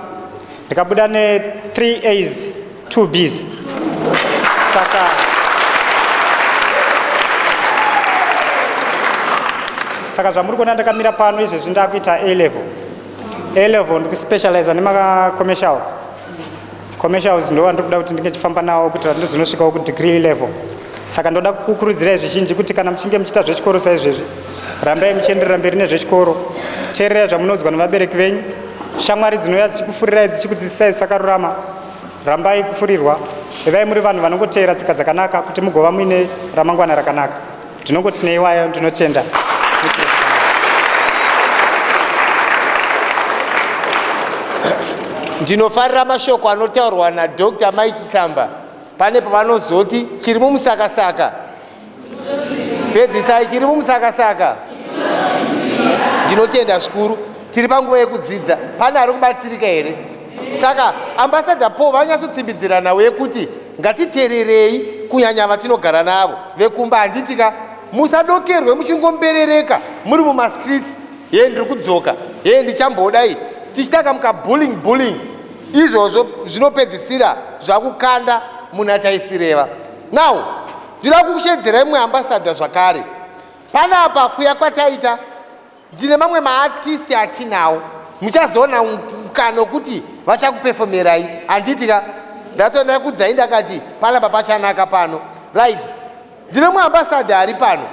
Ndikabuda ne 3 A's 2 B's. Saka zvamuri kuona ndakamira pano izvezvi ndakuita A-level. A-level ndikuspecialize nema-commercial. Commercials ndova ndikuda kuti ndinge chifamba nawo kuti ndizonosvikawo kudegree level. Saka ndoda kukurudzirai zvizhinji kuti kana muchinge muchiita zvechikoro saizvezvi, rambai muchienderera mberi nezvechikoro. Teererai zvamunonzwa nevabereki venyu. Shamwari dzinouya dzichikufurirai dzichikudzidzisai sakarurama. Rambai kufurirwa. Ivai muri vanhu vanongoteera tsika dzakanaka kuti mugova muine ramangwana rakanaka. Ndinongoti neiwayo ndinotenda. ndinofarira mashoko anotaurwa naDr. Maiti Samba pane pavanozoti chiri mumusakasaka pedzisai chiri mumusakasaka. Ndinotenda zvikuru tiri panguva yekudzidza, pane ari kubatsirika here? Saka ambassador Paul vanyatsotsimbidzira nawo yekuti ngatitererei kunyanya vatinogara navo vekumba. Handitika musadokerwe muchingomberereka muri mumastreets ye ndiri kudzoka ye ndichambodai tichitaka bullying izvozvo zvinopedzisira zvakukanda munataisireva. Now ndinoda kukushedzera imwe ambassador zvakare. Panapa kuya kwataita ndine mamwe maartisti atinawo muchazoona mukana wekuti vachakupefomerai. Handitika ndatoda kudzai ndakati panapa pachanaka pano right. Ndine muambassador ari pano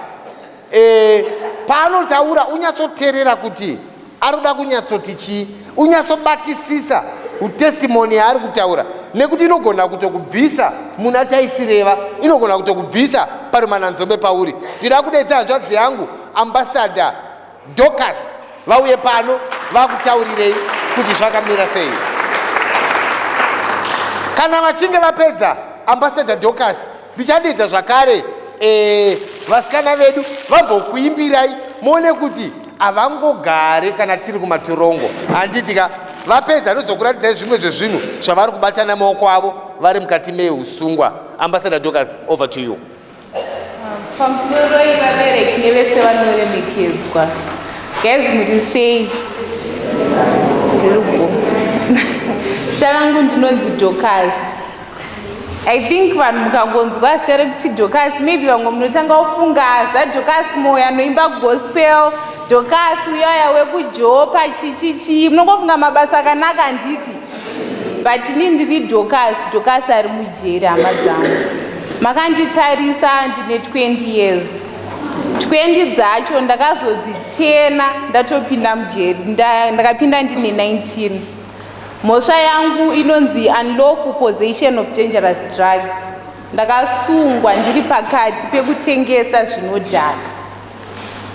paanotaura unyatsoteerera kuti ari kuda kunyatsoti chii, unyatsobatisisa utestimoni yaari kutaura, nekuti inogona kutokubvisa muna taisireva, inogona kutokubvisa parumananzombe pauri. Ndinoda kudetsa hanzvadzi yangu ambassador Dorcas vauye pano vakutaurirei kuti zvakamira sei. Kana vachinge vapedza ambassador Dorcas ndichadedza zvakare vasikana vedu vambokuimbirai muone kuti havangogare kana tiri kumatorongo. Handitika vapedza ndozokuratidzai zvimwe zvezvinhu zvavari kubata namaoko avo vari mukati meusungwa. Ambassador Dorcas, over to you. Pamusoro yevabereki nevese vanoremekedzwa, guys, muri sei? Ndiripo. Zita rangu ndinonzi Dorcas. I think vanhu mukangonzwa zita rekuti Dorcas, maybe vamwe munotanga kufunga zvaDorcas moyo anoimba gospel, Dorcas uyaya wekujopa chichichi, munongofunga mabasa akanaka handiti. But ini ndiri Dorcas ari mujeri, hama dzangu. Makanditarisa ndine 20 years. 20 dzacho ndakazodzitena ndatopinda mujeri, ndakapinda ndine 19. Mhosva yangu inonzi unlawful possession of dangerous drugs. Ndakasungwa ndiri pakati pekutengesa zvinodhaka.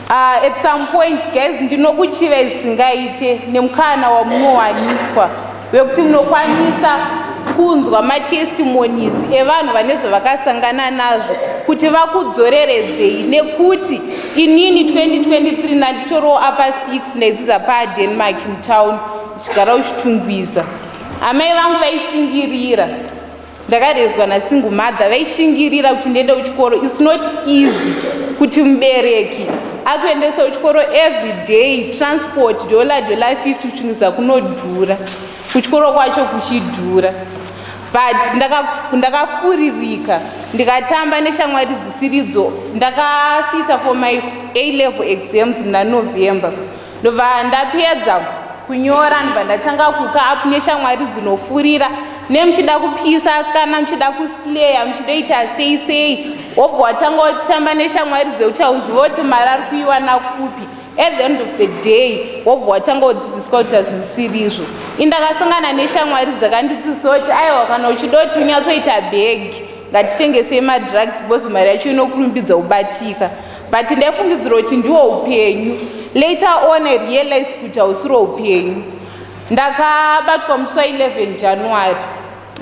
At some point, guys, ndinokuchiva isingaite nemukana wamunowaniswa wekuti munokwanisa kunzwa matestimonies evanhu vane zvavakasangana nazvo kuti vakudzoreredzei, nekuti inini 2023 ndanditoriwo apa 6 ndaidzidza paDenmark mutown chigara uchitungwiza. Amai vangu vaishingirira, ndakarezwa nasingle mother, vaishingirira kuti ndiende kuchikoro. It's not easy kuti mubereki akuendesa kuchikoro every day, transport $50 kuchingisa kunodhura, kuchikoro kwacho kuchidhura. But ndakafuririka ndikatamba neshamwari dzisiridzo. Ndakasita for my A-level exams muna November. Ndobva ndapedza kunyora ndobva ndatanga kuka up neshamwari dzinofurira, nemuchida kupisa asikana, muchida kuslaya, muchidoita sei, wobva watanga kutamba neshamwari dzekuti hauziva kuti mari ari kuiwana kupi. At the end of the day, wobva watanga kudzidziswa kuti hazvisirizvo. Indakasangana neshamwari dzakandidzidzisa kuti aiwa, kana uchida kuti unyatsoita bhegi ngatitengesei madrugs because mari yacho inokurumbidza kubatika. But ndaifungidzira kuti ndiwo upenyu. Later on I realized kuti hausiro upenyu. Ndakabatwa musi wa11 January.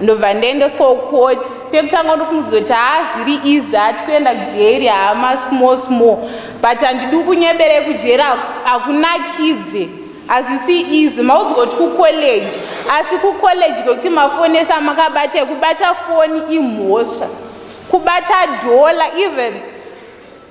Ndobva ndaendeswa kucourt. Pekutanga ndofungidzira kuti zviri easy, hati kuenda kujeri, hama small. But handidi kunyebere kujeri hakunakidze. Hazvisi easy, maudzwa kuti kucollege. Asi kucollege kwekuti mafonesa makabata, kubata foni imhosva. Kubata dollar, even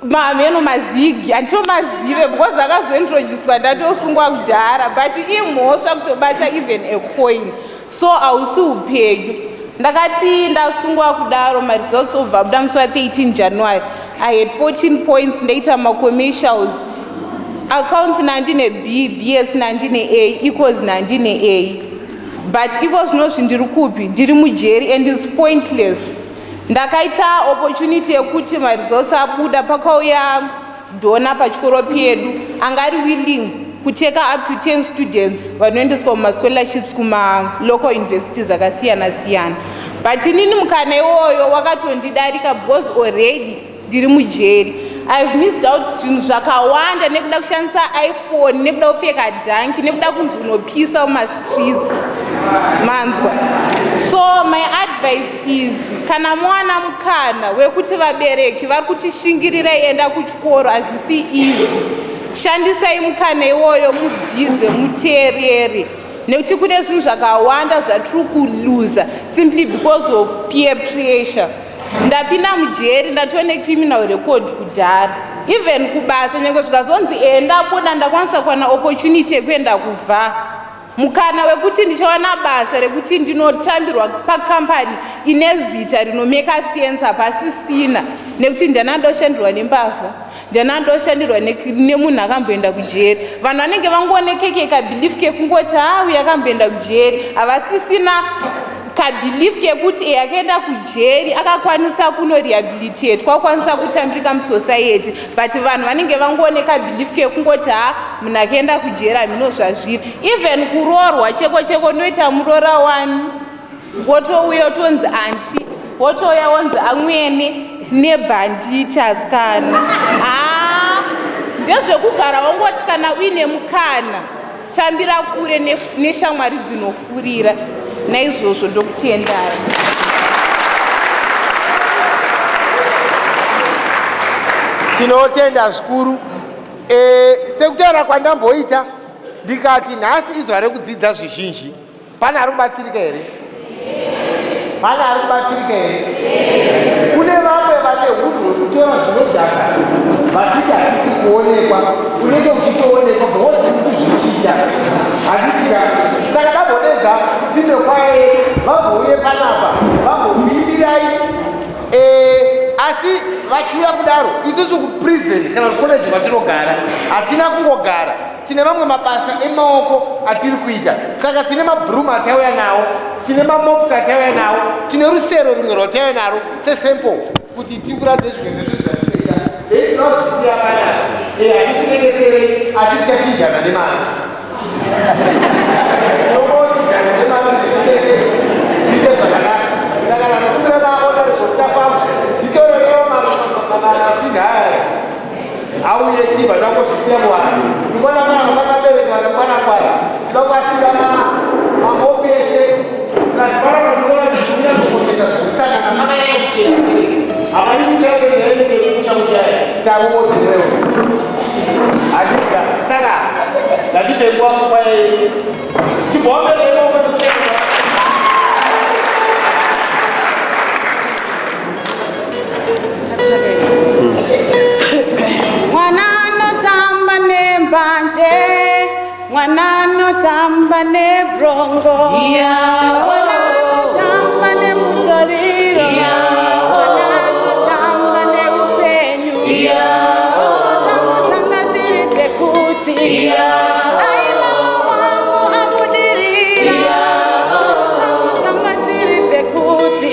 mameno mazigi anditomazive because akazointroducwa ndatosungwa kudhara, but imhosva kutobata even a coin. So hausi upenyu. Ndakati ndasungwa kudaro, my results obva buda musi wa13 January. I had 14 points, ndaita commercials. Accounts nandine B, BS nandine A, equals nandine A. But iko zvino zvindiri kupi, ndiri mujeri, and it's pointless. Ndakaita opportunity yekuti my results abuda, pakauya dona pachikoro pedu angari willing kuteka up to 10 students vanoendeswa mumascholarships kuma local universities akasiyana siyana. But inini mukana iwoyo wakatondidarika because already ndiri mujeri. I've missed out zvinhu zvakawanda nekuda kushandisa iPhone, nekuda kupfeka dhanki, nekuda kunzi unopisa mumastreets manzwa. So my advice is, kana mwana mukana wekuti vabereki vari kutishingirirai enda kuchikoro hazvisi easy, shandisai mukana iwoyo mudzidze muteerere, nekuti kune zvinhu zvakawanda zvatiri kuluza simply because of peer pressure. Ndapinda mujeri ndatione criminal record kudhara, even kubasa nyange zvikazonzi enda buda ndakwanisa kuwana opportunity yekuenda kuvha, mukana wekuti ndichawana basa rekuti ndinotambirwa pakampani ine zita rinomeka sense pasisina, nekuti ndanandoshandirwa nembavha, ndanandoshandirwa nemunhu akamboenda kujeri. Vanhu vanenge vangoonekeke kabelief kekungoti uyu akamboenda kujeri, havasisina kabelief kekuti akaenda kujeri akakwanisa kunorehabilitate, kwakwanisa kutambirika musociety. But vanhu vanenge vangooneka belief kekungoti munhu akaenda kujeri hamino zvazviri. Even kuroorwa cheko cheko noita murora wani, wotouya tonzi anti, wotouya wonzi amwene nebhanditas kana ndezvekugara wongoti kana uine mukana tambira kure neshamwari dzinofurira. Naizvozvo ndokutendai. Tinotenda zvikuru. Sekutaura kwandamboita ndikati nhasi izuva rekudzidza zvizhinji, pana ari kubatsirika here? Pana ari kubatsirika here? Kune vamwe vane hunhu hwekutora zvinodhaka vachiti hatisi kuonekwa, unenge uchitoonekwa bhozi kuzvichita hatitika. Saka ndambodedza tsime kwaye vambouye panapa vambobimbirai. Asi vachiuya kudaro, isusu kuprison kana kucollege kwatinogara hatina kungogara, tine mamwe mabasa emaoko atiri kuita. Saka tine mabroom atauya nawo, tine mamops atauya nawo, tine rusero rumwe rwatauya naro sesample kuti tikuradze zvimwe zvezvatinoita. Tinozvisiya panapa, hatikutengeserei, asi tichachinjana nemari. Tinongochinjana nemari zviite zvakanaka. Saka vanofumira navo darizotafamo nditorerewo masinha aya auye tibva tangozvisiya muvanhu. Ndikona kana vakabereka nemwana kwazi tinokwasira mamopi ese nazivana ndikona zvikunya kukoshesa zvekutsanga namakanyanya kuchena havani kuchaike nherenge yekusha kuchaya tamumoterewo hatika. Saka ngatipe nguva kwaye chibhomberewo kwekuchena. Mwana anotamba nembanje, mwana anotamba nebrongo, mwana anotamba nemutoriro, mwana anotamba neupenyu, sotamotangatiridze kuti ailala wangu abudirira, sotamotangatiridze kuti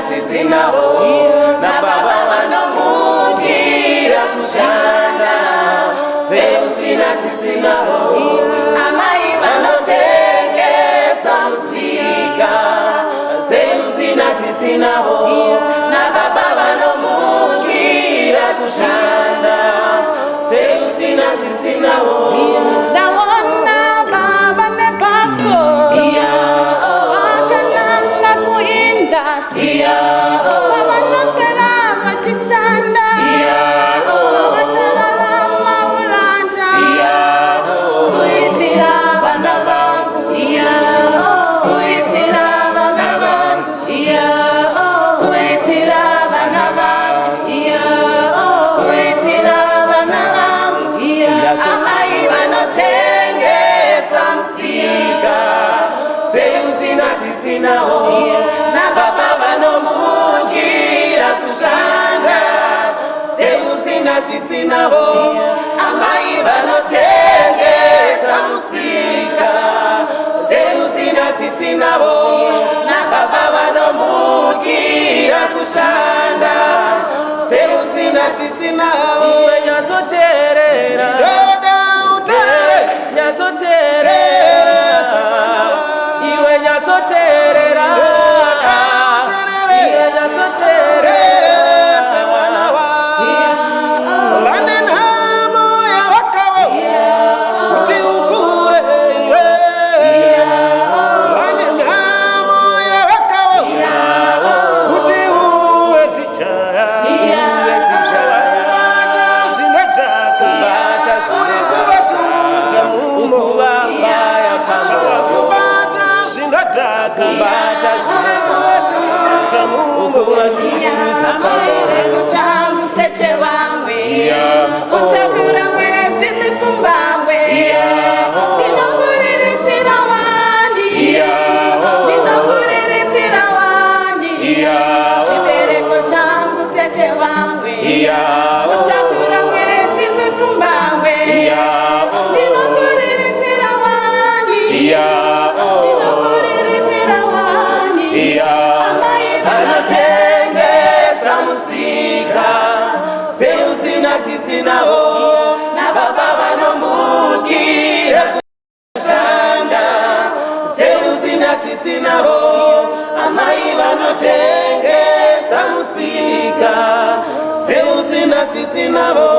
titinaho na baba vanomukira kushanda seusina titinaho amai vanotengesa musika seusina titinaho na baba vanomukira kushanda seusina titinaho. Ndawona baba nepasko na baba vanomukira kushanda seusina titinaho amai vanotengesa musika seusina titinaho na baba vanomukira kushanda seusina titinaho. Nyatoterera nyatoterera tsitsi navo amai vanotengesa musika seusina tsitsi navo.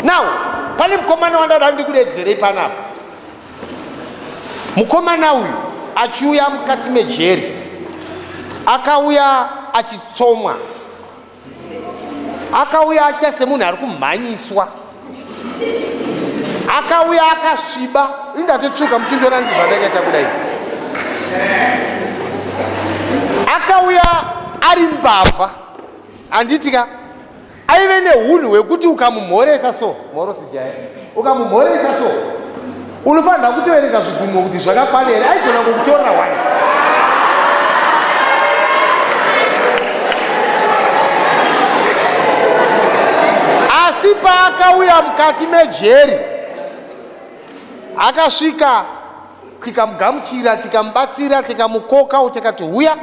Now, pane mukomana wandada ndikudedzerei panapa. Mukomana uyu achiuya mukati mejeri, akauya achitsomwa, akauya achiita semunhu ari kumhanyiswa, akauya akasviba. Indatotsvuka muchindiona ndizvo andakaita kudai. Akauya ari mbavha, handitika aive neunhu hwekuti ukamumhoresa so morosijaya, ukamumhoresa so unofanira kutoverenga zvigumo kuti zvakakwana here. Aigona kukutorera wani. Asi paakauya mukati mejeri, akasvika, tikamugamuchira, tikamubatsira, tikamukoka, tikati huya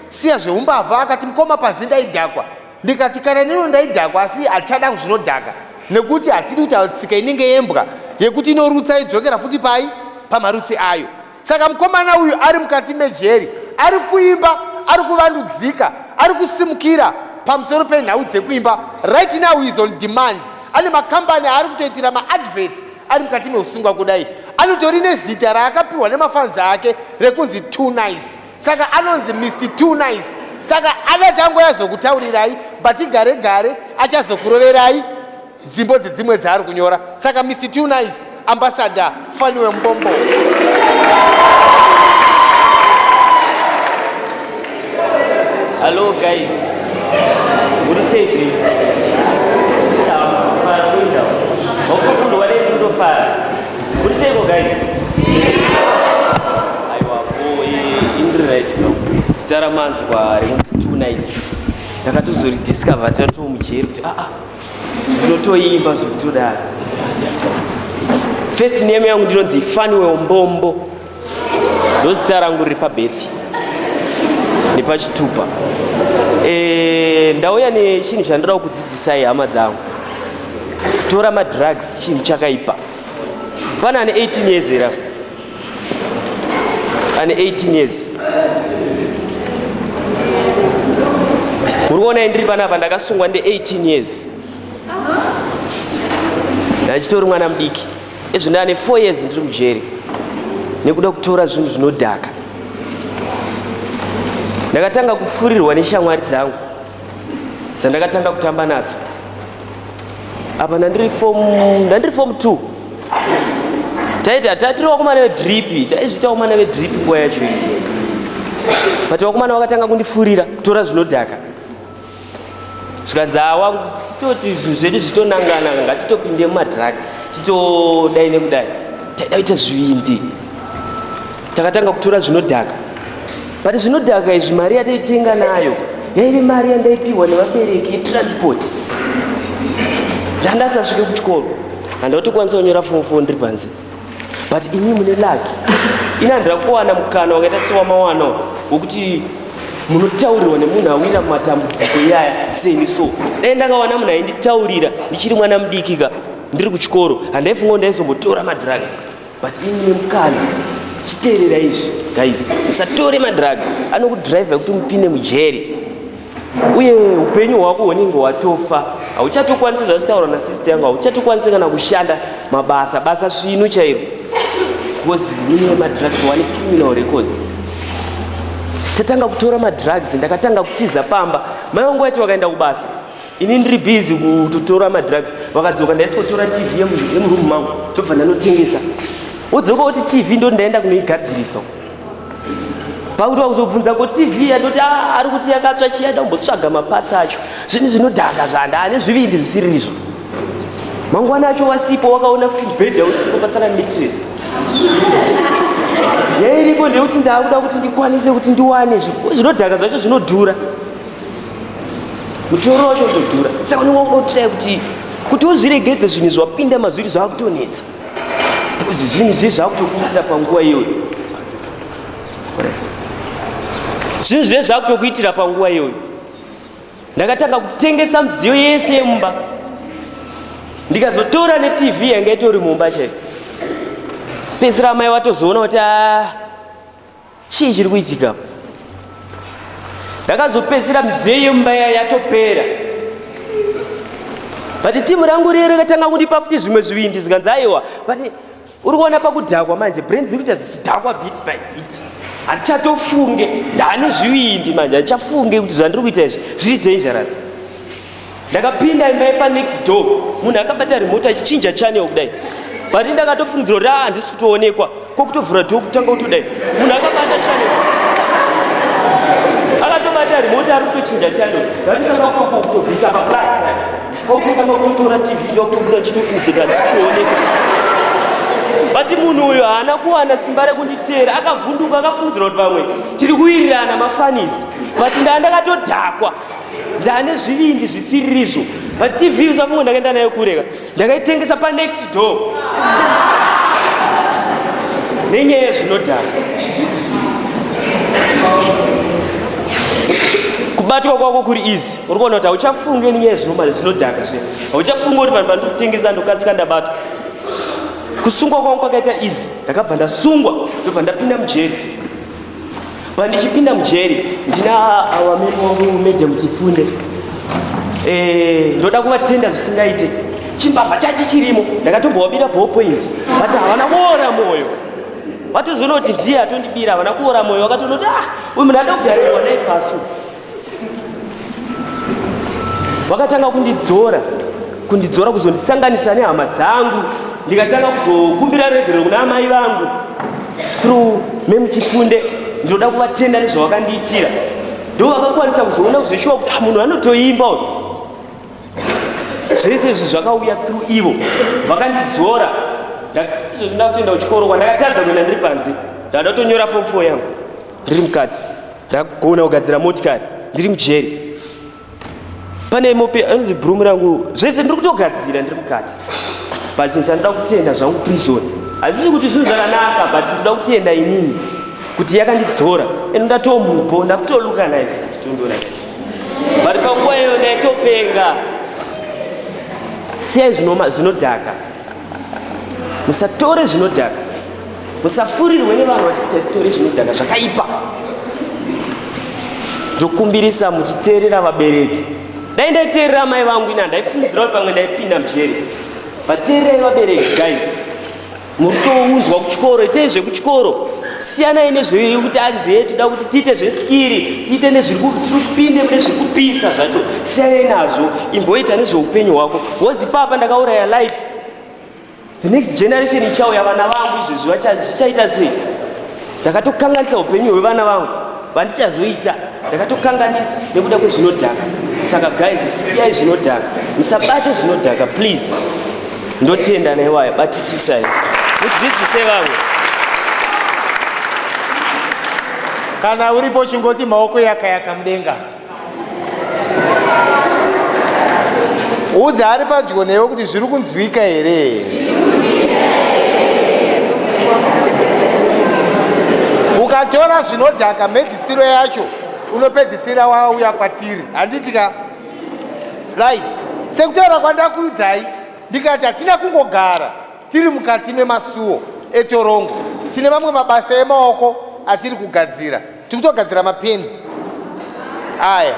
siya zveumbavha. Akati mukoma panze ndaidhakwa. Ndikati kana nino ndaidhakwa, asi hatichada zvinodhaka nekuti hatidi kuti tsika inenge yembwa yekuti inorutsa idzokera futi pai pamarutsi ayo. Saka mukomana uyu ari mukati mejeri, ari kuimba, ari kuvandudzika, ari kusimukira pamusoro penhau dzekuimba. Right now is on demand. Ane makambani ari kutoitira maadverts ari mukati meusungwa kudai. Anotori nezita raakapiwa nemafanzi ake rekunzi Too Nice. Saka anonzi Mr. Too Nice. Saka anati angoyazokutaurirai, but gare gare achazokuroverai dzimbo dzedzimwe dzaari kunyora. Saka Mr. Too Nice, Ambassador Faniwe Mbombo. Hello guys, what is it? What is it guys? Sitara manzi kwa Too Nice. Ndakatozodiscover tatomujeri kuti ndinotoimba zvekutoda. First name yangu ndinonzi Faniwe Mbombo. Ndozita rangu riri pabirthday nepachitupa. Ndauya nechinhu chandinoda kukudzidzisai hama dzangu. Kutora madrugs chinhu chakaipa. Pana ane 18 years era. Ane 18 years. Murikuona ndiri panapa ndakasungwa nde 18 years. Ndachitori mwana mudiki. Izvo ndane 4 years ndiri mujeri. Nekuda kutora zvinhu zvinodhaka. Ndakatanga kufurirwa neshamwari dzangu dzandakatanga kutamba nadzo. Apa ndandiri form 2. Taiti tatiri vakomana vedrip, taizvita vakomana vedrip nguva yacho. But vakomana vakatanga kundifurira kutora zvinodhaka. Zvikanzi wangu titoti zvinhu zvedu zvitonangana, ngatitopinde mumadhiragi, titodai nekudai. Taida kuita zvivindi. Takatanga kutora zvinodhaka. But zvinodhaka izvi mari yataitenga nayo yaive mari yandaipiwa nevabereki yetransport. Ndandasasvike kuchikoro handotokwanisa kunyora form 4 ndiri panze. But imi mune lucky. Inandira kuwana mukana wakaita sewamawana wokuti munotaurirwa nemunhu awira mumatambudziko iyaya seni so. Dai ndakawana munhu ainditaurira ndichiri mwana mudikika ndiri kuchikoro handaifunga ndaizombotora madrugs. But imi mune mukana. Chiteerera izvi guys, musatore madrugs, anokudhiraivha kuti mupinde mujeri. Uye upenyu hwako hunenge hwatofa. Hauchatokwanisa zvazvitaurwa nasister yangu, hauchatokwanisa kana kushanda basa svinu chairo. Because mune madrugs wane criminal records. Tatanga kutora madrugs, ndakatanga kutiza pamba. Mai vangu vaiti vakaenda kubasa, ini ndiri busy kutotora madrugs. Vakadzoka ndaisikotora TV yemurumu mangu, ndobva ndanotengesa. Udzoka kuti TV ndo ndaenda kunoigadzirisa. Pakuti wakuzobvunza ko TV yandoti ari kuti yakatsva chiya ndombotsvaga mapatsi acho. Zvinhu zvinodhaka zvandane zvivindi zvisiri izvo. Mangwana acho wasipo wakaona futi bed usipo pasana mattress. Yairipo ndekuti ndakuda kuti ndikwanise kuti ndiwane zvinodhaka zvacho zvinodhura. Mutoro wacho ndodhura. Saka unongotry kuti uzviregedze zvinhu zvapinda mazviri zvakutonetsa. Because zvinhu zvezvakutokuitira panguva iyoyo. Zvinhu zvezvakutokuitira panguva iyoyo. Ndakatanga kutengesa midziyo yese yemumba. ndikazotora netv yanga itori mumba chete pesira mai watozoona kuti chii chiri kuitika. Ndakazopedzisira midziyo yemumba yatopera, but timu rangu riye rakatanga kundipa futi zvimwe zvivindi zvikanzi aiwa, but uri kuona pakudhakwa manje brain dziri kuita dzichidhakwa bit by bit. Handichatofunge ndane zvivindi manje, handichafunge kuti zvandiri kuita izvi zviri dangerous. Ndakapinda imba yepa next door, munhu akabata remote achichinja channel kudai, but ndakatofungidzira kuti handisi kutoonekwa, kokutovhura door kutanga kutodai munhu akabata channel, akatobata remote ari kutochinja channel, ndatotanga kutobvisa paplug okutanga kutotora tv ndokutobuda ndichitofungidzira handisi kutoonekwa. But munhu uyu haana kuwana simba rekunditeera, akavhunduka akafungidzira kuti pamwe tiri kuwirirana mafanisi, but ndakatodhakwa ndane zvivindi zvisiririzvo. But tv usafunga ndakaenda nayo kureka, ndakaitengesa pa next door nenyaya zvinodhaka. Kubatwa kwako kuri easy, uri kuona kuti hauchafunge nenyaya zvinodhaka zve, hauchafunga kuti vanhu vandiri kutengesa ndokasika ndabatwa. Kusungwa kwangu kwakaita easy, ndakabva ndasungwa ndobva ndapinda mujeri. Pandichipinda mujeri ndina awamiri wangu Madam Chipfunde, ndoda kuvatenda zvisingaite, chimbavha chacho chirimo, ndakatombovabira ballpoint but havana kuora mwoyo. Vatozoona kuti ndiye atondibira, havana kuora mwoyo, vakatoona kuti uyu munhu ada kugarirwa naye pasi. Vakatanga kundidzora kuzondisanganisa nehama dzangu, ndikatanga kuzokumbira regero kuna amai vangu through Mem Chifunde. Ndoda kuvatenda nezvavakandiitira, ndo vakakwanisa kuzoona kuzoshuwa kuti munhu anotoimba uyu. Zvese izvi zvakauya through ivo, vakandidzora. Izvo zvinda kutoenda kuchikoro kwandakatadza kuenda ndiri panze, ndada kutonyora form 4 yangu ndiri mukati, ndakagona kugadzira motikari ndiri mujeri. Pane mope anonzi bhurumu rangu, zvese ndiri kutogadzira ndiri mukati, but chinhu chandoda kutenda zvangu prison. Hazisi kuti zvinhu zvakanaka, but ndoda kutenda inini kuti yakandidzora, eno ndatomupo ndakutoluka nice chitondora. But panguva iyo ndaitopenga. Siyai zvinodhaka, musatore zvinodhaka, musafurirwe nevanhu vachikuita titore zvinodhaka zvakaipa. Ndokumbirisa muchiteerera vabereki. Dai ndaiteerera mai vangu ina ndaifungidzira kuti pamwe ndaipinda mujeri, but teererai vabereki guys. Muri kutounzwa kuchikoro, itai zvekuchikoro, siyanai nezviri kuti anzi toda kuti tiite zveskiri, tiite nezvirikupinde nezvirikupisa zvacho, siyanai nazvo, imboita nezveupenyu hwako. Wozi papa ndakauraya life, the next generation ichauya, vana vangu izvezvi zvichaita sei? Ndakatokanganisa upenyu hwevana vangu, vandichazoita ndakatokanganisa nekuda kwezvinodhaka. Saka guys, siyai zvinodhaka, musabate zvinodhaka please. Ndotenda naiwaya, batisisai, mudzidzise vamwe. Kana uripo chingoti maoko yakayaka mudenga. Udza ari padyo newe kuti zviri kunzwika here. Ukatora zvinodhaka medzisiro yacho unopedzisira wauya kwatiri. Handitika right. Sekutaura kwandakuudzai ndikati hatina kungogara tiri mukati memasuo etorongo, tine mamwe mabasa emaoko atiri kugadzira. Tiri kutogadzira mapeni aya,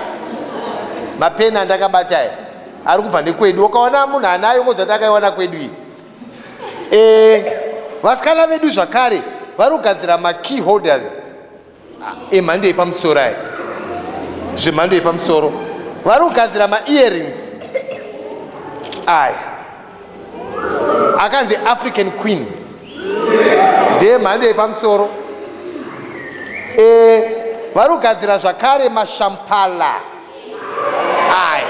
mapeni andakabata aya ari kubva nekwedu. Ukaona munhu anayo ngozati akaiwana kwedu iyi. Vasikana vedu zvakare vari kugadzira makey holders emhando yepamusoro aya, zvemhando yepamusoro. Vari kugadzira maearrings aya akanzi African Queen, ndemhando yepamusoro. Vari kugadzira zvakare mashampala aya,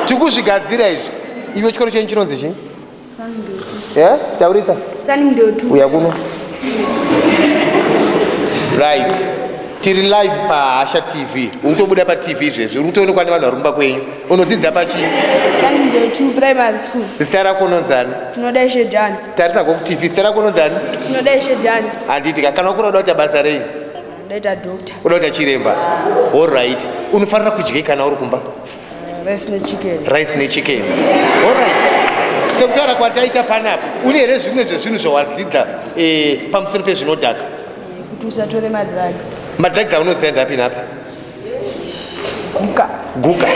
tiri kuzvigadzira izvi. Iwe chikoro chenyu chinonzi chii? Taurisa uya kuno. Right, tiri live paHasha TV. Unotobuda paTV izvezvi, uri kutoonekwa nevanhu vari kumba kwenyu. Unodzidza pachii? Primary school. Zita rako unonzani? Tinoda Shedani. Tarisa kuTV, zita rako unonzani? Tinoda Shedani. Handitika, kana ukura uda kuita basa rei? Ndaita doctor. Uda kuita chiremba. All right. Unofanira kudya kana uri kumba? Rice nechicken. Rice nechicken. Alright. Sekutaura kwataita panapa. Une here zvimwe zvezvinhu zvawadzidza pamusoro pezvinodhaka. Kuti usatore madrugs. Madrugs aunoziva ndapi napi? Guka.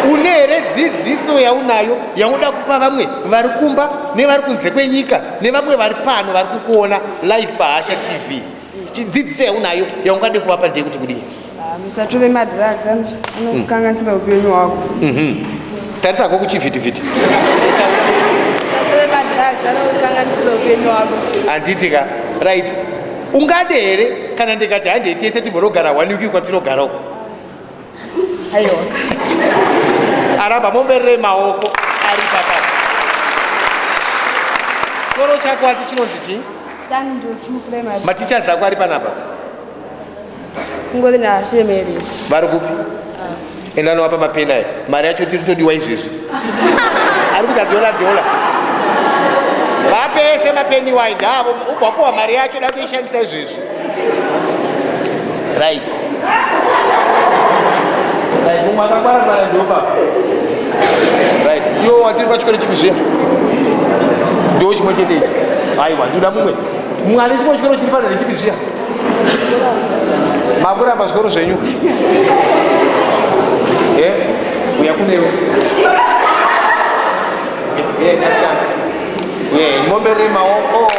Une here dzidziso yaunayo yaunoda kupa vamwe vari kumba nevari kunze kwenyika nevamwe vari pano vari kukuona live paHasha TV? Dzidziso yaunayo yaungade kuvapa ndeyekuti kudii? Musatore madrugs anokanganisira upenyu hwako. Tarisako kuchivhitivhiti. Musatore madrugs anokanganisira upenyu hwako. Handitika. Right. Ungade here kana ndikati handei tese timbonogara 1 week kwatinogara uko? Aiwa. Aramba momberere maoko ari pakati. Chikoro chako ati chinonzi chii? Sando 2 primary. Matichers ako ari panapa? Kungori naShemeresi. Vari kupi? Enda anovapa mapena aya. Mari yacho tiri todiwa izvezvi. Ari kuda $. Vapese mapeni wine avo ugopuwa mari yacho da kuishandisa izvezvi. Right. Right, mumwe akangwara ndopa. Right. Iwo watiri pachikoro chipi zviya? Ndo chimwe chete ichi. Aiwa, ndoda mumwe. Mumwe ane chimwe chikoro chiri pano nechipi zviya? Makuramba zvikoro zvenyu. Uya kunewe. Nyasikana. Momberere maoko.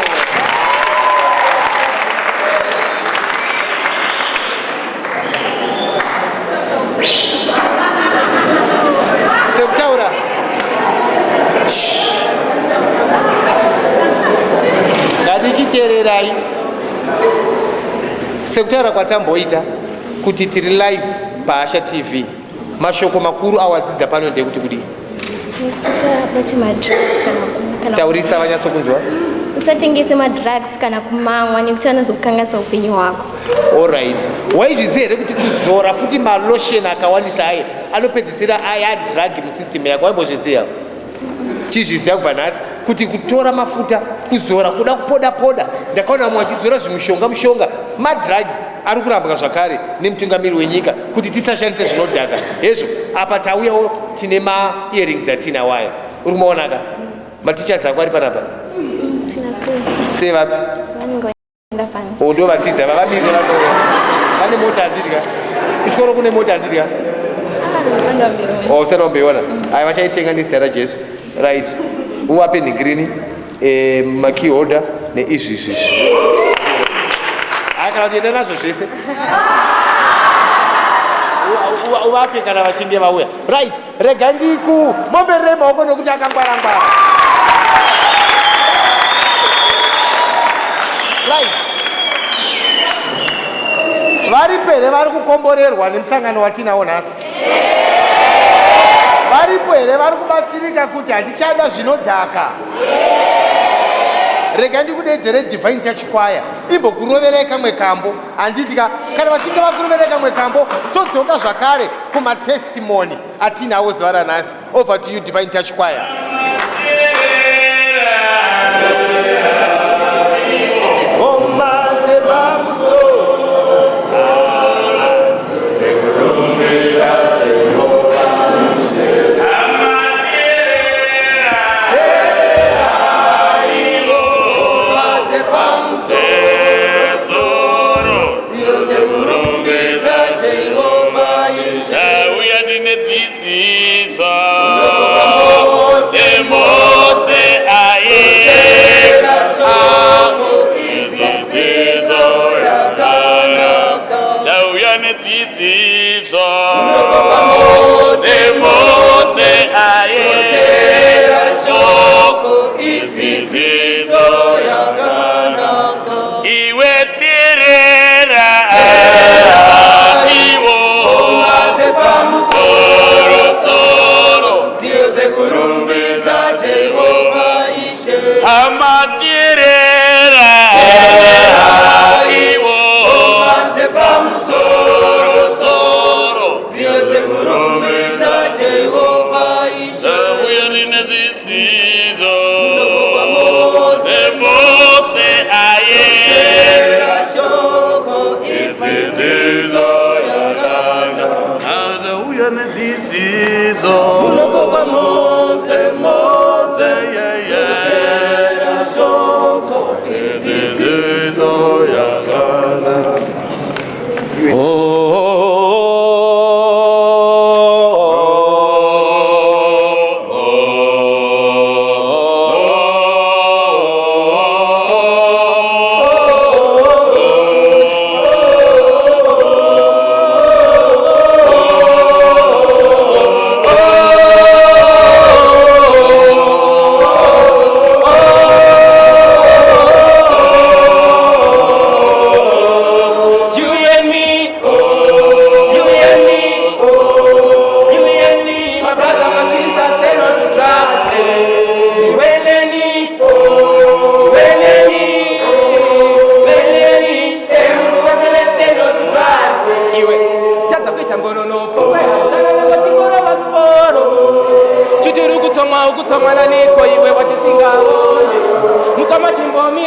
Sekutaura. Ngatichiteererai. Sekutaura kwatamboita kuti tiri live paHasha TV. Mashoko makuru awadzidza pano ndekuti kudii? Usabate madrugs kana taurisa vanyatsokunzwa. Usatengese madrugs kana kumamwa nekuti anozokukanganisa upenyu hwako. Alright. Waizviziva here kuti kuzora futi malotion akawandisa aye anopedzisira aya drug musystem yako? Waimbozviziva? Chizviziva kubva nhasi kuti kutora mafuta kuzora kuda kupoda ndakaona vamwe vachizora zvimushonga madrugs ari kurambwa zvakare nemutungamiri wenyika kuti tisashandise zvinodhaka. Hezvo apa tauyawo tine ma-earrings atina waya. Uri kumaonaka? Matichers ako ari panapa? Sevapi? Ndo vatiza vavamirira vanouya. Vane mota handidya? Kuchikoro kune mota handidya? Usati wambeiona? Aya, vachaitenga nezita raJesu. Right. Uvape nhingirini, makey holder neizvi. Aya, kana kuti enda nazvo zvese. Uvape kana vachinge vauya. Right. Rega ndiku momberere maoko nokuti akangwara. Right. Varipo here vari kukomborerwa nemusangano watinawo nhasi? Varipo here vari kubatsirika kuti hatichada zvinodhaka? Rega ndikudedzere Divine Touch Choir imbokuroverei kamwe kambo. Handitya kana vachinge vakuroverei kamwe kambo todzoka zvakare kumatestimony atinawo zuva ranhasi. Over to you, Divine Touch Choir. Mose aye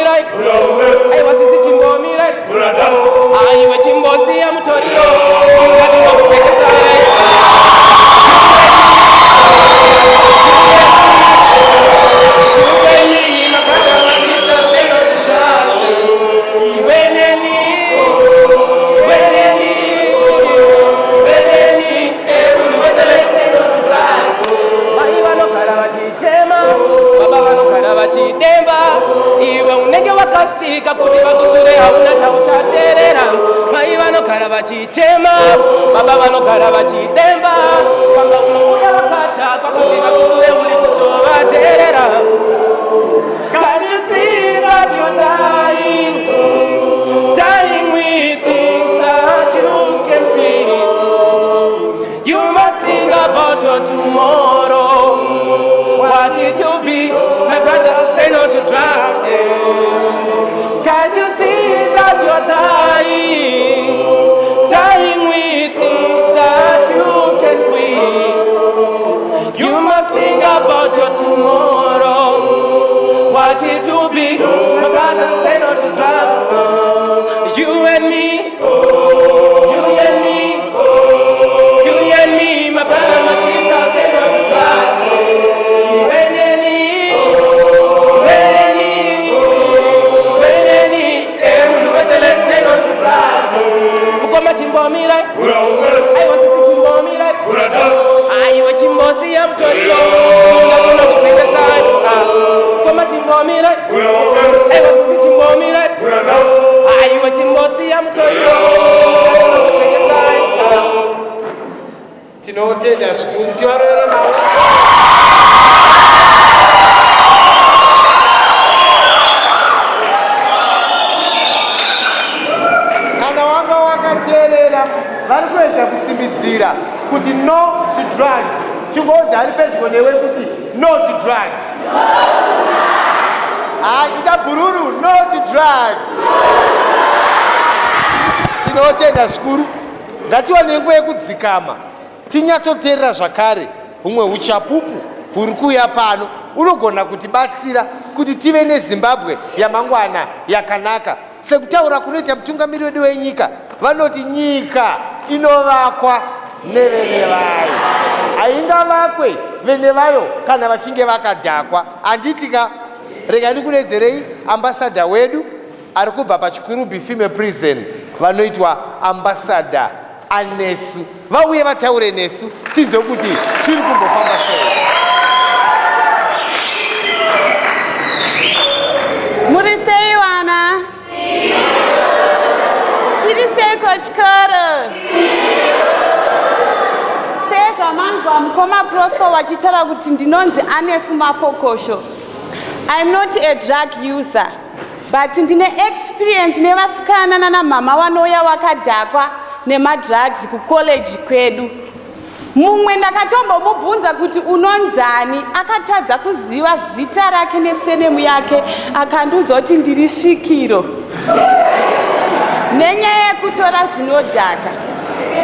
chimbomirai aiwa sisi chimbomirai aiwe chimbosiya mutoriro ngatinokupekesai iwe unenge wakastika kuti vakuture hauna chauchateerera mai vanogara vachichema baba vanogara vachidemba panga unobuda vakatakwa kuti vakuture uri kutovateerera. Can't you see that you're dying with things that you can beat? You must think about your tomorrow. What it will be? My brother, say no to drugs. Can't you see that you're dying with things that you can quit? You must think about your tomorrow. What it will be? My brother, say no to drugs. You and me, you and me, you and me, my brother, my sister, say no to drugs. Chimbomirai aiwa sisi chimbomirai aiwe chimbosiya mutoriro ngatinokupekesai koma chimbomirai aiwa sisi chimbomirai aiwe chimbosiya mutoriro ngatinokupekesai. Tinotenda zvikuru tivarovere navo. Vari kuedza kusimbidzira kuti no to drugs. Chingozi ari pedyo newe kuti no to drugs. Ita bururu no to drugs. Tinotenda zvikuru. Ngatiwane nguva yekudzikama. Tinyatsoteerera zvakare humwe uchapupu huri kuuya pano unogona kutibatsira kuti tive neZimbabwe yamangwana yakanaka. Sekutaura kunoita mutungamiri wedu wenyika vanoti nyika inovakwa nevene vayo, haingavakwe vene vayo kana vachinge vakadhakwa. Handitika rega ndikunedzerei ambassador wedu ari kubva paChikurubi Female Prison vanoitwa ambassador anesu vauye vataure nesu tinzwe kuti chiri kumbofamba sei. Muri sei vana? Chiri seiko chikoro? Sezvamanzwa mukoma Prosper vachitaura kuti ndinonzi Anesu Mafokosho. I'm not a drug user, but ndine experience nevasikana nana mama vanouya vakadhakwa nemadrugs kucollege kwedu. Mumwe ndakatombomubvunza kuti unonzani, akatadza kuziva zita rake nesenemu yake, akandiudza kuti ndiri Svikiro. Nenyaya yekutora zvinodhaka,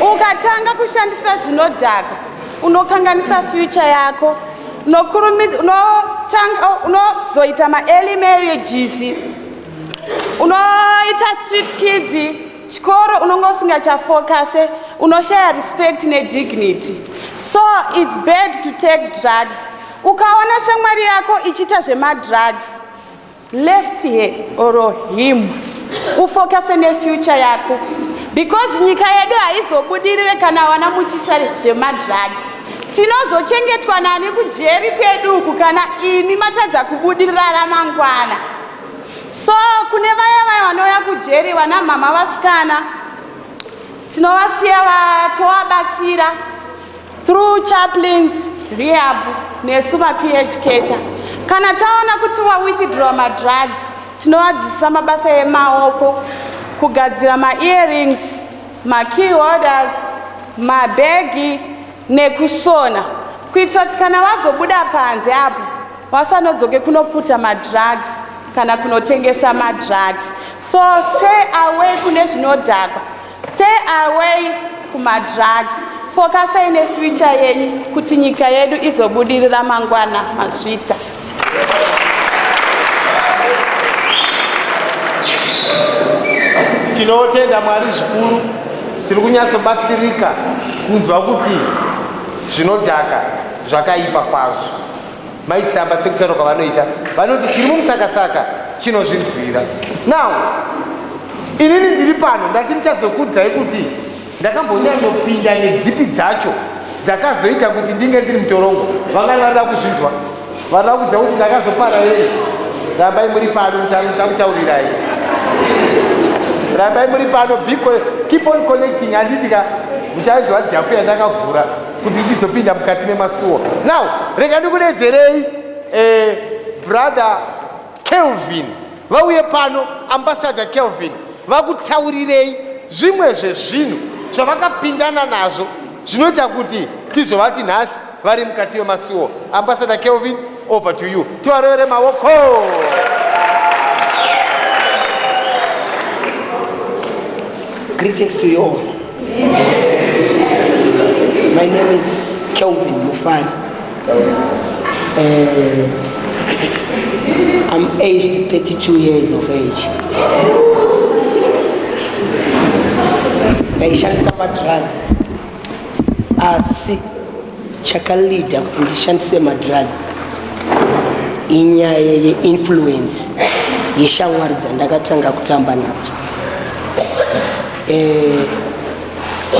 ukatanga kushandisa zvinodhaka unokanganisa future yako, unozoita ma-early marriages, unoita street kids, chikoro unonga usingachafocuse, unoshaya respect nedignity. So it's bad to take drugs. Ukaona shamwari yako ichita zvemadrugs, left here or him, ufocuse nefuture yako, because nyika yedu haizobudirire kana vana muchita zvemadrugs. Tinozochengetwa nani kujeri kwedu uku kana imi matadza kubudirira ramangwana. So kune vaya vanouya kujeri vana mama vasikana, tinovasiya tovabatsira through chaplains, rehab nesu ma-PH cater. Kana taona kuti wa-withdraw madrugs, tinovadzisa mabasa emaoko, kugadzira ma-earrings, ma-key holders, mabhegi nekusona, kuitira kuti kana vazobuda panze apo vasanodzoke kunoputa madrugs kana kunotengesa madrugs. So stay away kune zvinodhaka, stay away kumadrugs, focusai nefuture yenyu kuti nyika yedu izobudirira mangwana mazvita. tinotenda Mwari zvikuru, tiri kunyatsobatsirika kunzwa kuti zvinodhaka zvakaipa kwazvo. Maitsamba sekutaura kwavanoita, vanoti tiri mumusakasaka chinozvinzwira. Now, inini ndiri pano ndati ndichazokudzai kuti ndakambonyandopinda nedzipi dzacho dzakazoita kuti ndinge ndiri mutorongo. Vangani varida kuzvinzwa? Varida kuziva kuti ndakazopara here? Rambai muri pano, ndichakutaurirai. Rambai muri pano, keep on connecting. Handitika muchaizwa dhafu yandakavhura kuti ndizopinda mukati memasuo. Now, rega ndikudedzerei brother Kelvin. Vauye pano, ambassador Kelvin. Vakutaurirei zvimwe zvezvinhu zvavakapindana nazvo zvinoita kuti tizovati nhasi vari mukati memasuo. Ambassador Kelvin, over to you. Tivarevere maoko. Greetings to you all. My name is Kelvin Mufani. I'm aged 32 years of age. Ndaishandisa madrugs asi chakalida kuti ndishandise madrugs inyaya yeinfluence yeshamwari dzandakatanga kutamba nadzo.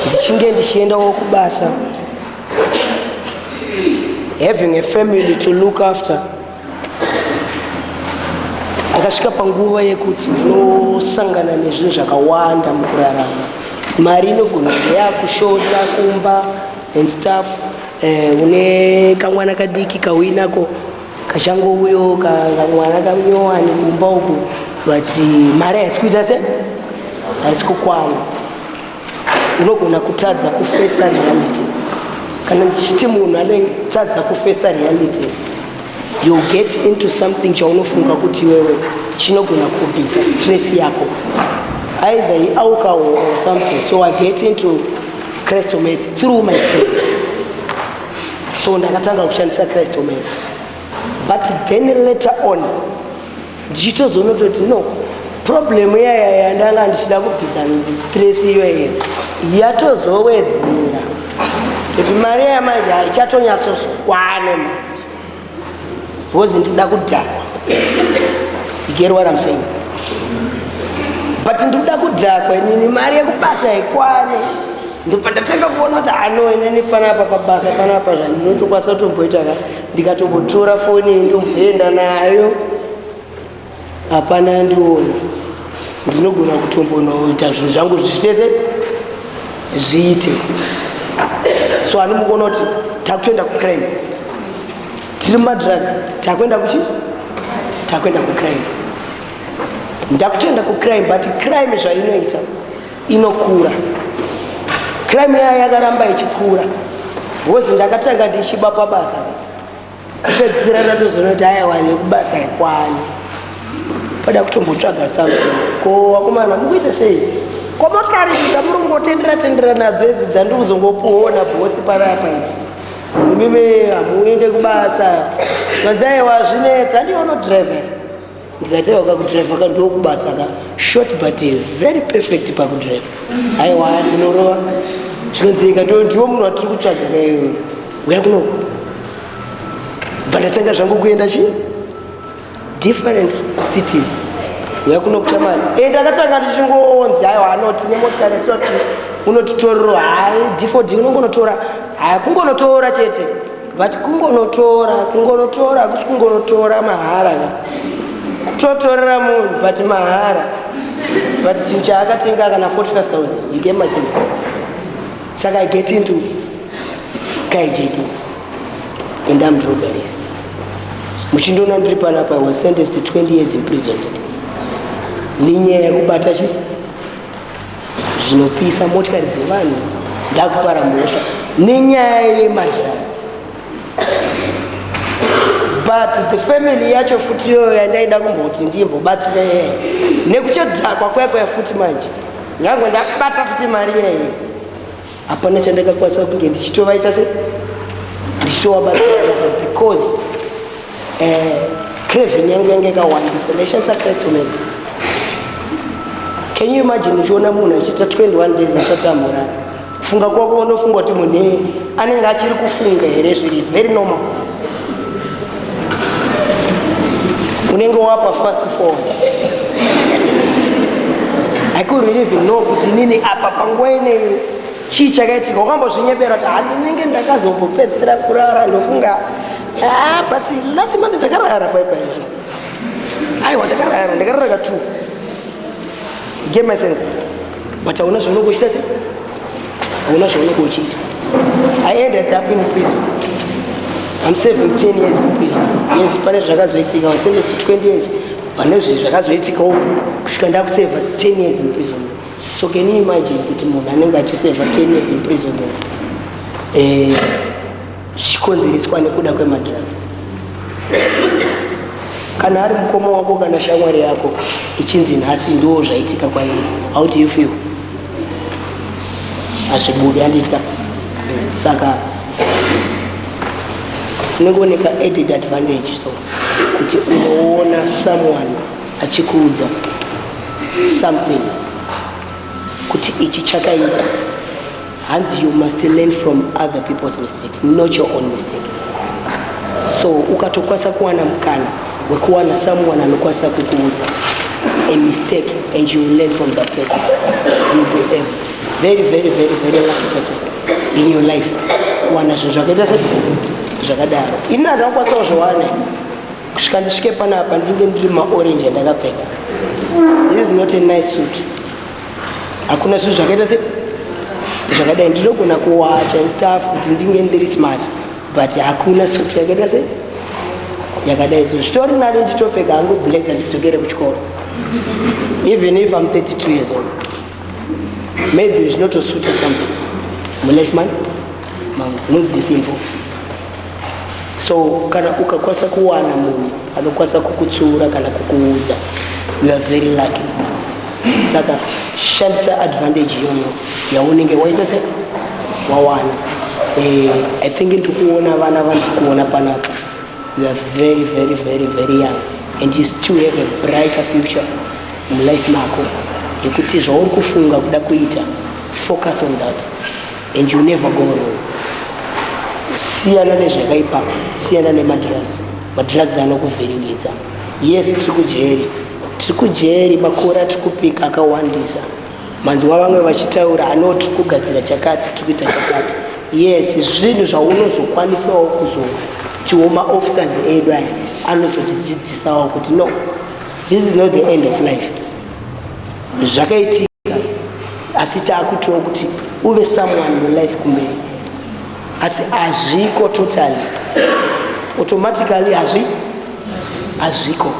Ndichinge ndichiendawo kubasa, having a family to look after, ndakasvika panguva yekuti ndinosangana nezvinhu zvakawanda mukurarama. Mari inogona yakushota kumba and stuff. Une kamwana kadiki kawinako kachangouyo kamwana kamnyowani kumba uku, but mari haisi kuita se haisi kukwana. Unogona kutadza kufesa reality. Kana ndichiti munhu anotadza kufesa reality, you get into something chaunofunga kuti wewe chinogona kubvisa stress yako, either alcohol or something. So I get into crystal meth through my friend. So ndakatanga kushandisa crystal meth, but then later on ndichitozoona kuti no, problem yaya ndanga ndichida kubvisa stress iyoyo yatozowedzera kuti mari yamanje haichatonyatsokwane manje, because ndikuda kudhakwa. You get what I'm saying? But ndikuda kudhakwa, nini mari yekubasa haikwane. Ndobva ndatanga kuona kuti ano inini panapa pabasa panapa zvandinotokwanisa kutomboita ndikatombotora foni ndomboenda nayo, hapana ndiona ndinogona kutombonoita zvinhu zvangu zvichitese zviite. So anomukuona kuti takutoenda kucrime, tiri mumadrugs, takuenda kuchi, takuenda kucrime. Ndakutoenda kucrime, but crime zvainoita inokura. Crime yaya yakaramba ichikura, because ndakatanga ndichiba pabasa, kupedzisira ndatozoona kuti aiwa yekubasa haikwane, pada kutombotsvaga something. Ko wakomana mukuita sei? Ko motikari dzamuri kungotendera nadzo idzi dzandiri kuzongopuona bhosi panapa idzi, imimi hamuende kubasa, madzaiwa zvinetsa ndiona driver. Ndikataiwa kakudriver kandokubasa ka short but very perfect pakudriver. Aiwa ndinorova zvinonzika ndiwo munhu watiri kutsvaga kaiwe, uya kunoko. Bva ndatanga zvangu kuenda different cities, uya kuno kutsva mari. Ndakatanga ndichingoonzi aiwa anoti nemotikari yatinoti unotitorero, hai D4D unongonotora, hai kungonotora chete, but kungonotora hakusi kungonotora mahara ka. Kutotorera munhu but mahara, but chinhu chaakatenga kana 45,000. You get my sense? Saka I get into KJP and armed robberies. Muchindoona ndiri panapa, I was sentenced to 20 years imprisonment nenyaya yekubata zvinopisa motikari dzevanhu, ndakupara mhosva nenyaya yemadrugs. But the family yacho futi yoyo yandaida kumboti ndimbobatsira yeye nekuchodhakwa kwakwe futi manje ngango ndakubata futi mari yeye, hapana chandakakwanisa kunge ndichitovaita se ndichitovabatsira, because craving yangu yange ikawandisa. Ndaishandisa crystal meth. Can you imagine uchiona munhu achiita 21 days asati amborara? Kufunga kwako unofunga kuti munhu anenge achiri kufunga here zviri very normal. Unenge wapa fast forward. I couldn't even know kuti nini apa panguva ineyi chii chakaitika. Wakambozvinyepera kuti handinenge ndakazombopedzisira kurara ndofunga but last month ndakarara kwaikwai. Aiwa ndakarara ka 2. Get my sense. But hauna zvaunokuchita sei? Hauna zvaunokuchita. I ended up in prison. I'm serving 10 years in prison. Yes, pane zvakazoitika. I was sentenced to 20 years. Pane zvakazoitika kusvika ndakuseva 10 years in prison. So can you imagine kuti munhu anenge achiseva 10 years in prison chikonzereswa nekuda kwemadrugs? Kana ari mukoma wako kana shamwari yako ichinzi nhasi ndo zvaitika kwairi, how do you feel? Azvibudi handitya. Saka inongooneka added advantage, so kuti unoona someone achikuudza something kuti ichi chakaipa, hanzi you must learn from other people's mistakes, not your own mistake. So ukatokwanisa kuwana mukana wekuwana someone anokwanisa kukuudza a mistake and you learn from that person, you'll be a very very very very lucky person in your life. Kuwana zvinhu zvakaita zvakadaro ini handakwanisa kuzviwana kusvika ndisvike panapa ndinge ndiri maorange andakapfeka. This is not a nice suit. Hakuna zvinhu zvakaita zvakadai. Ndinogona kuwacha and stuff kuti ndinge ndiri smart, but hakuna suit yakaita yakadai. So zvitori nani nditopfeka hangu blazer ndidzokere kuchikoro, even if I'm 32 years old. Maybe it's not a suit or something. Mulife man, not the simple. So kana ukakwanisa kuwana munhu anokwanisa kukutsura kana kukuudza, you are very lucky. Saka shandisa advantage yoyo yaunenge waita wawana. I think ndikuona vana vandikuona panapa, you are very very very very young and you still have a brighter future in life mako. Ndikuti zvauri kufunga kuda kuita, focus on that and you never go wrong. Siyana nezvakaipa, siyana nemadrugs. Madrugs anokuvhiringidza. Yes, tiri kujeri makore atiri kupika akawandisa. Manzwa vamwe vachitaura anoti kugadzira chakati, tiri kuita chakati. Yes, zvinhu zvaunozokwanisawo kuzotiwo maofficers edu aya anozotidzidzisawo kuti no, this is not the end of life. Zvakaitika asi taakutiwo kuti uve someone mulife kumberi. Asi hazviko totally, automatically hazviko.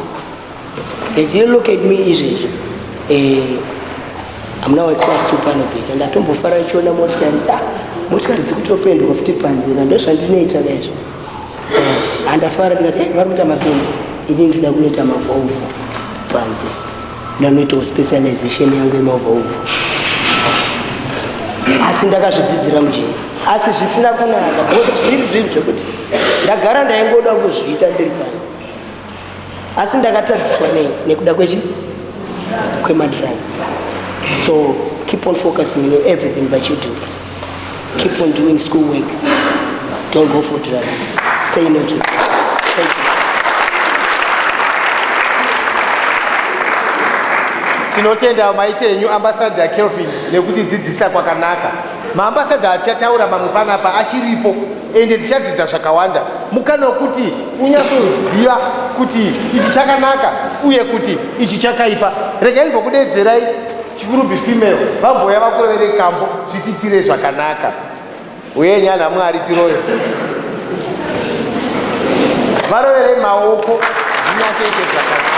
As you look at me izvezvi, I'm now at class 2 panopita, ndatombofara ndichiona motikari dzikutopenduka futi panzira, ndozvandinoita nezvo. Handafara ndikati vari kuita mapenzi, ini ndinoda kunoita mavhovhu panze, ndanoitawo specialization yangu yemavhovhu. Asi ndakazvidzidzira mujeni, asi zvisina kunaka, because zvinhu zvekuti ndagara ndaingoda kuzviita ndiri panze, asi ndakatadziswa nekuda kwemadrugs. So keep on focusing on everything that you do. Keep on doing schoolwork. Don't go for drugs. Say no to it. Thank you. Tinotenda maite enyu ambassador Kelvin nekuti dzidzisa kwakanaka. Maambassador achataura mamwe panapa achiripo ende tichadzidza zvakawanda. Mukana wekuti unyatsoziva kuti ichi chakanaka uye kuti ichi chakaipa. Regai ngokudedzerai chikurubi female vamboya vakurovere kambo zvititire zvakanaka. Uye nyana Mwari tiroyo. Varovere maoko zvinyatsete zvakanaka.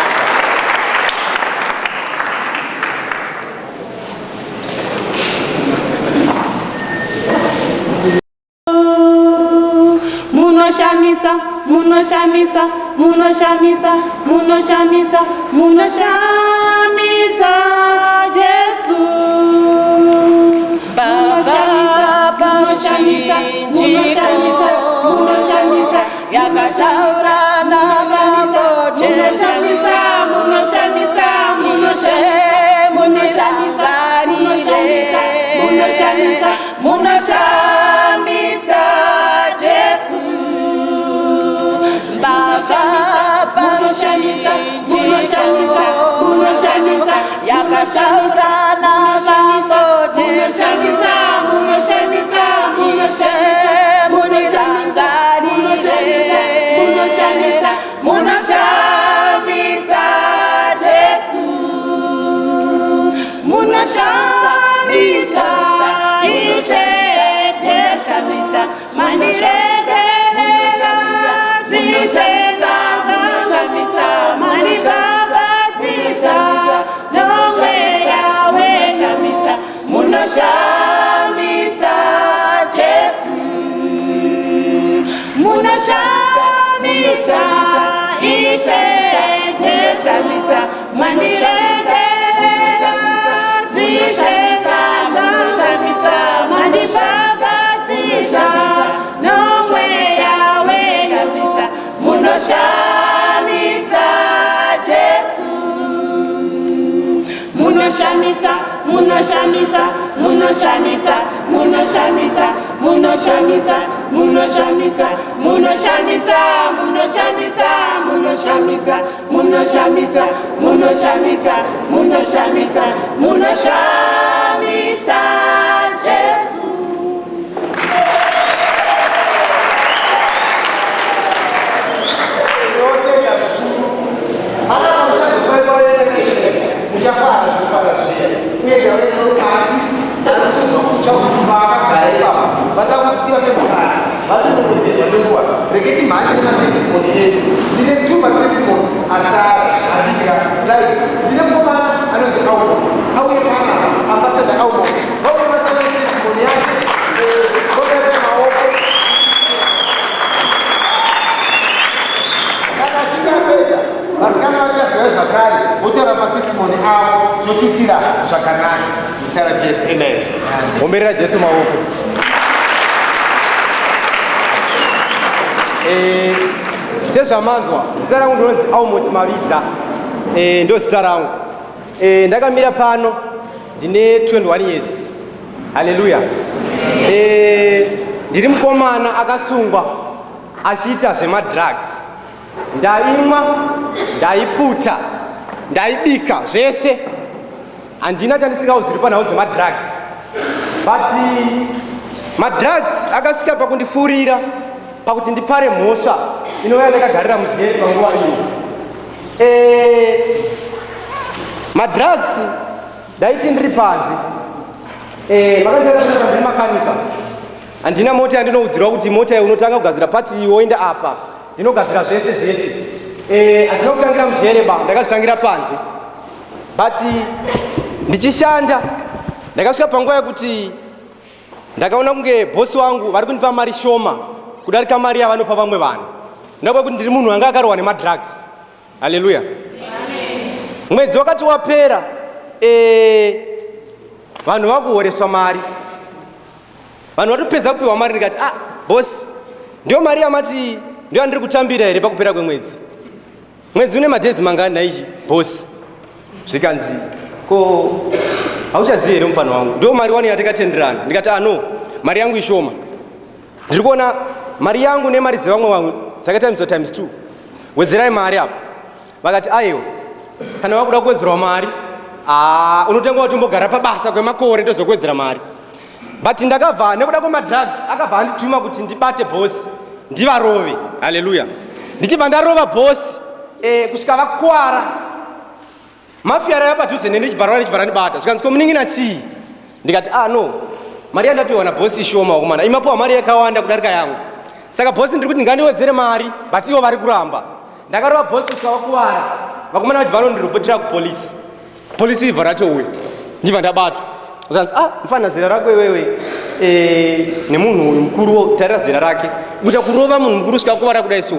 Munoshamisa, munoshamisa, munoshamisa, munoshamisa, munoshamisa, Jesu. Munoshamisa, munoshamisa, munoshamisa, munoshamisa, yakashaura namambo Jesu. Munoshamisa, munoshamisa, munoshamisa, munoshamisa Jesu mbasha munoshamisa yakashamisa na mambo munoshamisa Jesu munoshamisa ishe Jesu manirezelera zvishamisa manibabatisha nomweya weshamisa munoshamisa Jesu munoshamisa ishe Jesu manirezelera zvishamisa manibabatisha nomweya weshamisa munoshamisa Jesu munoshamisa Jesu vasikana vachazviva zvakare votaura matestimoni avo zvotukira zvakanaka zita raJesu. Amen. Omberera Jesu maoko. Sezvamanzwa, zita rangu ndinonzi Aumoti Mavidza, ndo zita rangu. Ndakamira pano ndine 21 years. Haleluya. Ndiri mukomana akasungwa achiita zvemadrugs. Ndaimwa, ndaiputa, ndaibika zvese. Handina chandisingauzivi panhau dzemadrugs. But madrugs akasvika pakundifurira pakuti ndipare mhosva inouya ndakagarira mujeri panguva ino. Madrugs ndaiti ndiri panze. Makandira ndiri makanika. Handina mota yandinoudzirwa kuti mota unotanga kugadzira pati woenda apa. Ndinogadzira zvese. Handina kutangira mujereba, ndakazitangira panze. But ndichishanda ndakasvika panguva yekuti ndakaona kunge bosi wangu vari kundipa mari shoma kudarika mari yavanopa vamwe vanhu. Ndakuva kuti ndiri munhu wanga akarohwa nemadrugs. Haleluya. Mwedzi wakati wapera, vanhu vakuhoreswa mari. Vanhu vatopedza kupiwa mari ndikati, bosi, ndiyo mari yamati ndiyo andiri kutambira here pakupera kwemwedzi. Mwedzi une madhezi mangani naichi, bosi. Zvikanzi, ko hauchazivi here mufana wangu, ndiyo mari wani yatakatenderana. Ndikati no, mari yangu ishoma. Ndiri kuona mari yangu nemari dzevamwe vangu dzakatamiswa times 2. Wedzerai mari apa. Vakati aiwa, kana wakuda kuwedzerwa mari, unotenga watombogara pabasa kwemakore ndozokuwedzera mari. But ndakabva nekuda kwemadrugs akabva andituma kuti ndibate bosi ndivarove. Haleluya. Ndichibva ndarova bosi, kusvika vakuwara. Mafia raya padhuze nenichibva randibata. Zvikanzi komuningina chii? Ndikati no, mari yandapiwa nabosi ishoma wakomana. Imapiwa mari yakawanda kudarika yangu. Saka bosi ndiri kuti ngandiwedzere mari, but ivo vari kuramba. Ndakarova bosi kusvika vakuwara. Vakomana vachibva vanondiripotera kupolisi. Polisi ibva ratouya. Ndibva ndabatwa. Zvanzi mfana zera rako iwewe nemunhu uyu mukuru tarira zera rake kuita kurova munhu mukuru svika kuvara kudai so.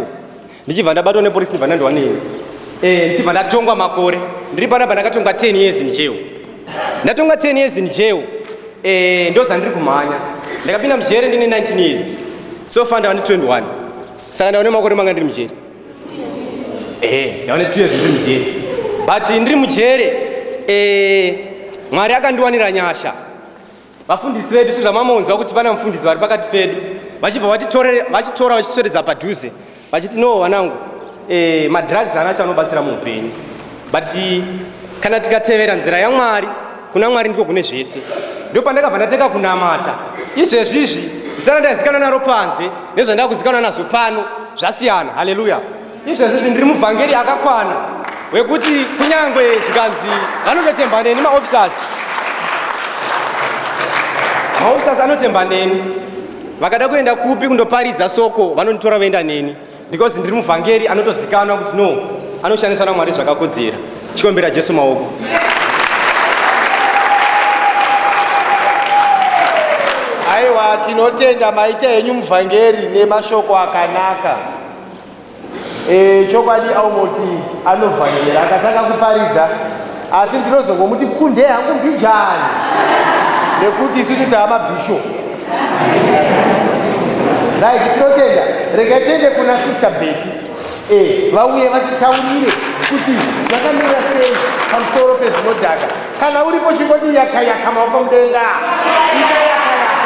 Ndichibva ndabatwa nepolisi ndibva ndandiwa neni. Ndibva ndatongwa makore. Ndiri panapa ndakatongwa 10 years in jail. Ndatongwa 10 years in jail. Ndozandiri kumhanya. Ndakapinda mujere ndine 19 years. So far ndava 21. Saka ndaone makore manga ndiri mujere. Ndaone 2 years ndiri mujere. But ndiri mujere Mwari akandiwanira nyasha. Vafundisi vedu sezvamamunzwa kuti pana mufundisi vari pakati pedu vachibva vachitora vachiswededza padhuze vachiti no vanangu madrugs haana chanobatsira muupenyu but kana tikatevera nzira yaMwari kuna Mwari ndiko kune zvese. Ndo pandakabva ndateka kunamata izvezvizvi zita randazikanwa naro panze nezvandakuzikanwa nazvo pano zvasiyana. Haleluya. Izvezvizvi ndiri muvhangeri akakwana wekuti kunyangwe zvikanzi vanototemba neni maofficers anotemba neni vakada kuenda kupi kundoparidza soko vanonditora voenda neni because ndiri muvhangeri anotozikanwa kuti no anoshandiswa naMwari zvakakodzera. Chikombera Jesu maoko. Aiwa, tinotenda maita henyu muvhangeri nemashoko akanaka. Chokwadi aumoti anovhangera akatanga kuparidza asi ndinozongomuti kunde hangu mbijani nekuti isusu taamabhisho. Right, tinotenda regatende kuna Sister Betty vauye vatitaurire kuti zvakamira sei pamusoro pezvinodhaka. Kana uripo chingoti yakayaka maoko mudenga ikayakayaka.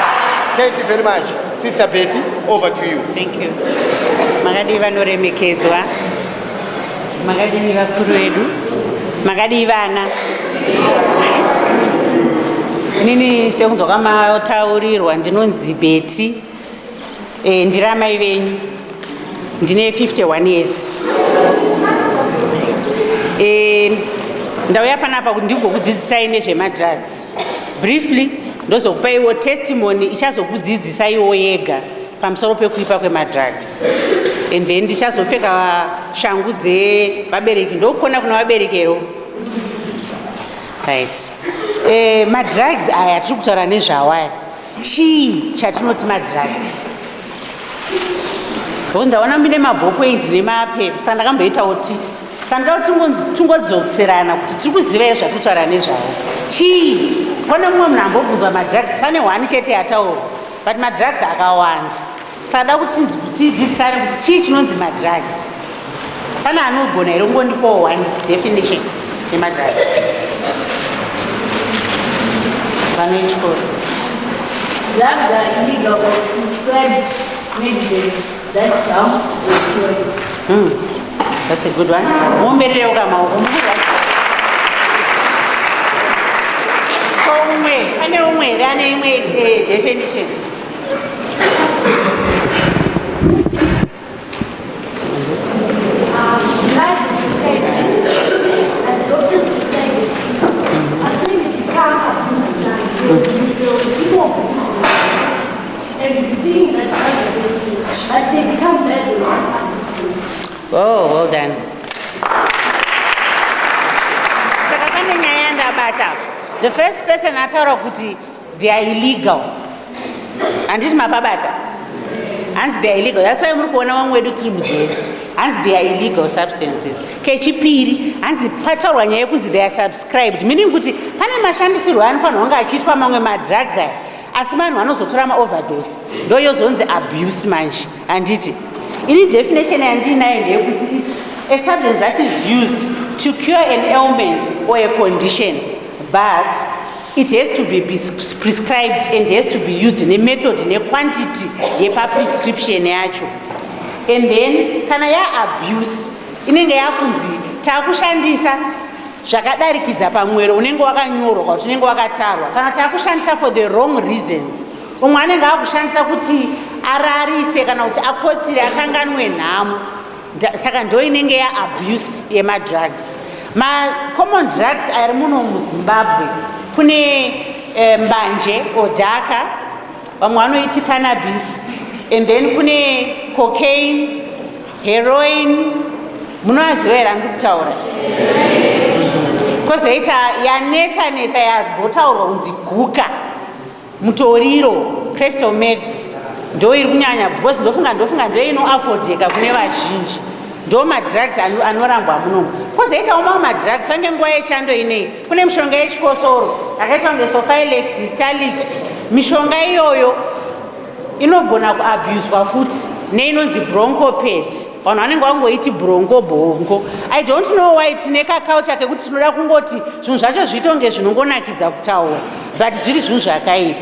Thank you very much. Sister Betty, over to you. Thank you. Makadi vanoremekedzwa, makadi vakuru vedu, makadi vana. Inini sekunzwa kwamataurirwa ndinonzi Betty, ndiri amai venyu, ndine 51 years. Ndauya panapa kuti ndigokudzidzisai nezvemadrugs. Briefly, ndozokupaiwo testimony ichazokudzidzisaiwo yega pamusoro pekuipa kwemadrugs. And then ndichazopfeka shangu dzevabereki ndokukona kuna vaberekero. Right. Madrugs aya tiri kutaura nezvawaya. Chii chatinoti madrugs? Ndaona mine mabhopoint nemapepa saka ndakamboitawo ticha. Saka tingodzokiserana kuti tiri kuzivai zvatitaura nezvavo. Chii? Pane mumwe munhu ambobvunzwa madrugs, pane one chete yataura, but madrugs akawanda. Saka da kuti tidzidzisane kuti chii chinonzi madrugs. Pane anogona here kungondipawo one definition yemadrugs. Drugs are illegal or prescribed medicines that harm or cure you. That's a good one. Definition. And doctors decide after you become abused, and you think that they become bad or abused. Oh, well done. The first person ataura kuti they are illegal. Anditi mapabata. Hands they are illegal. That's why muri kuona vamwe vedu tiri mujeri. Hands they are illegal substances. Kechipiri, hands pataurwa nyaya yekuti they are subscribed. Meaning kuti pane mashandisirwo anofanirwa kunge achiitwa mamwe madrugs aya. Asi vanhu vanozotora maoverdose. Ndo yozonzi abuse manje. Anditi. Ini definition yandinayo ndeyekuti it's a substance that is used to cure an ailment or a condition, but it has to be prescribed and has to be used in a method, in a quantity, yepa prescription yacho. And then kana ya abuse inenge yakunzi takushandisa zvakadarikidza pamwero unenge wakanyorwa kuti unenge wakatarwa, kana takushandisa for the wrong reasons. Umwe anenge akushandisa kuti ararise kana kuti akotsire akanganwe nhamo. Saka ndo inenge ya abuse yemadrugs. Ma-common drugs ari muno muZimbabwe kune mbanje odhaka, vamwe vanoiti cannabis, and then kune cocaine, heroin. Munoaziva here andiri kutaura? Kozoita yanetsa yambotaurwa kunzi guka, mutoriro, crystal meth. Ndo iri kunyanya because ndofunga ndo inoafodeka kune vazhinji. Ndo madrugs anorangwa muno. Kozoitawo mamwe madrugs fange nguva yechando inei kune mishonga yechikosoro yakaitwa ngeSophilex, Stalix. Mishonga iyoyo inogona kuabuswa futi neinonzi bronchoped. Vanhu vanenge vangoiti bronco. I don't know why tine kaculture kekuti tinoda kungoti zvinhu zvacho zvitonge zvinongonakidza kutaura, but zviri zvinhu zvakaipa.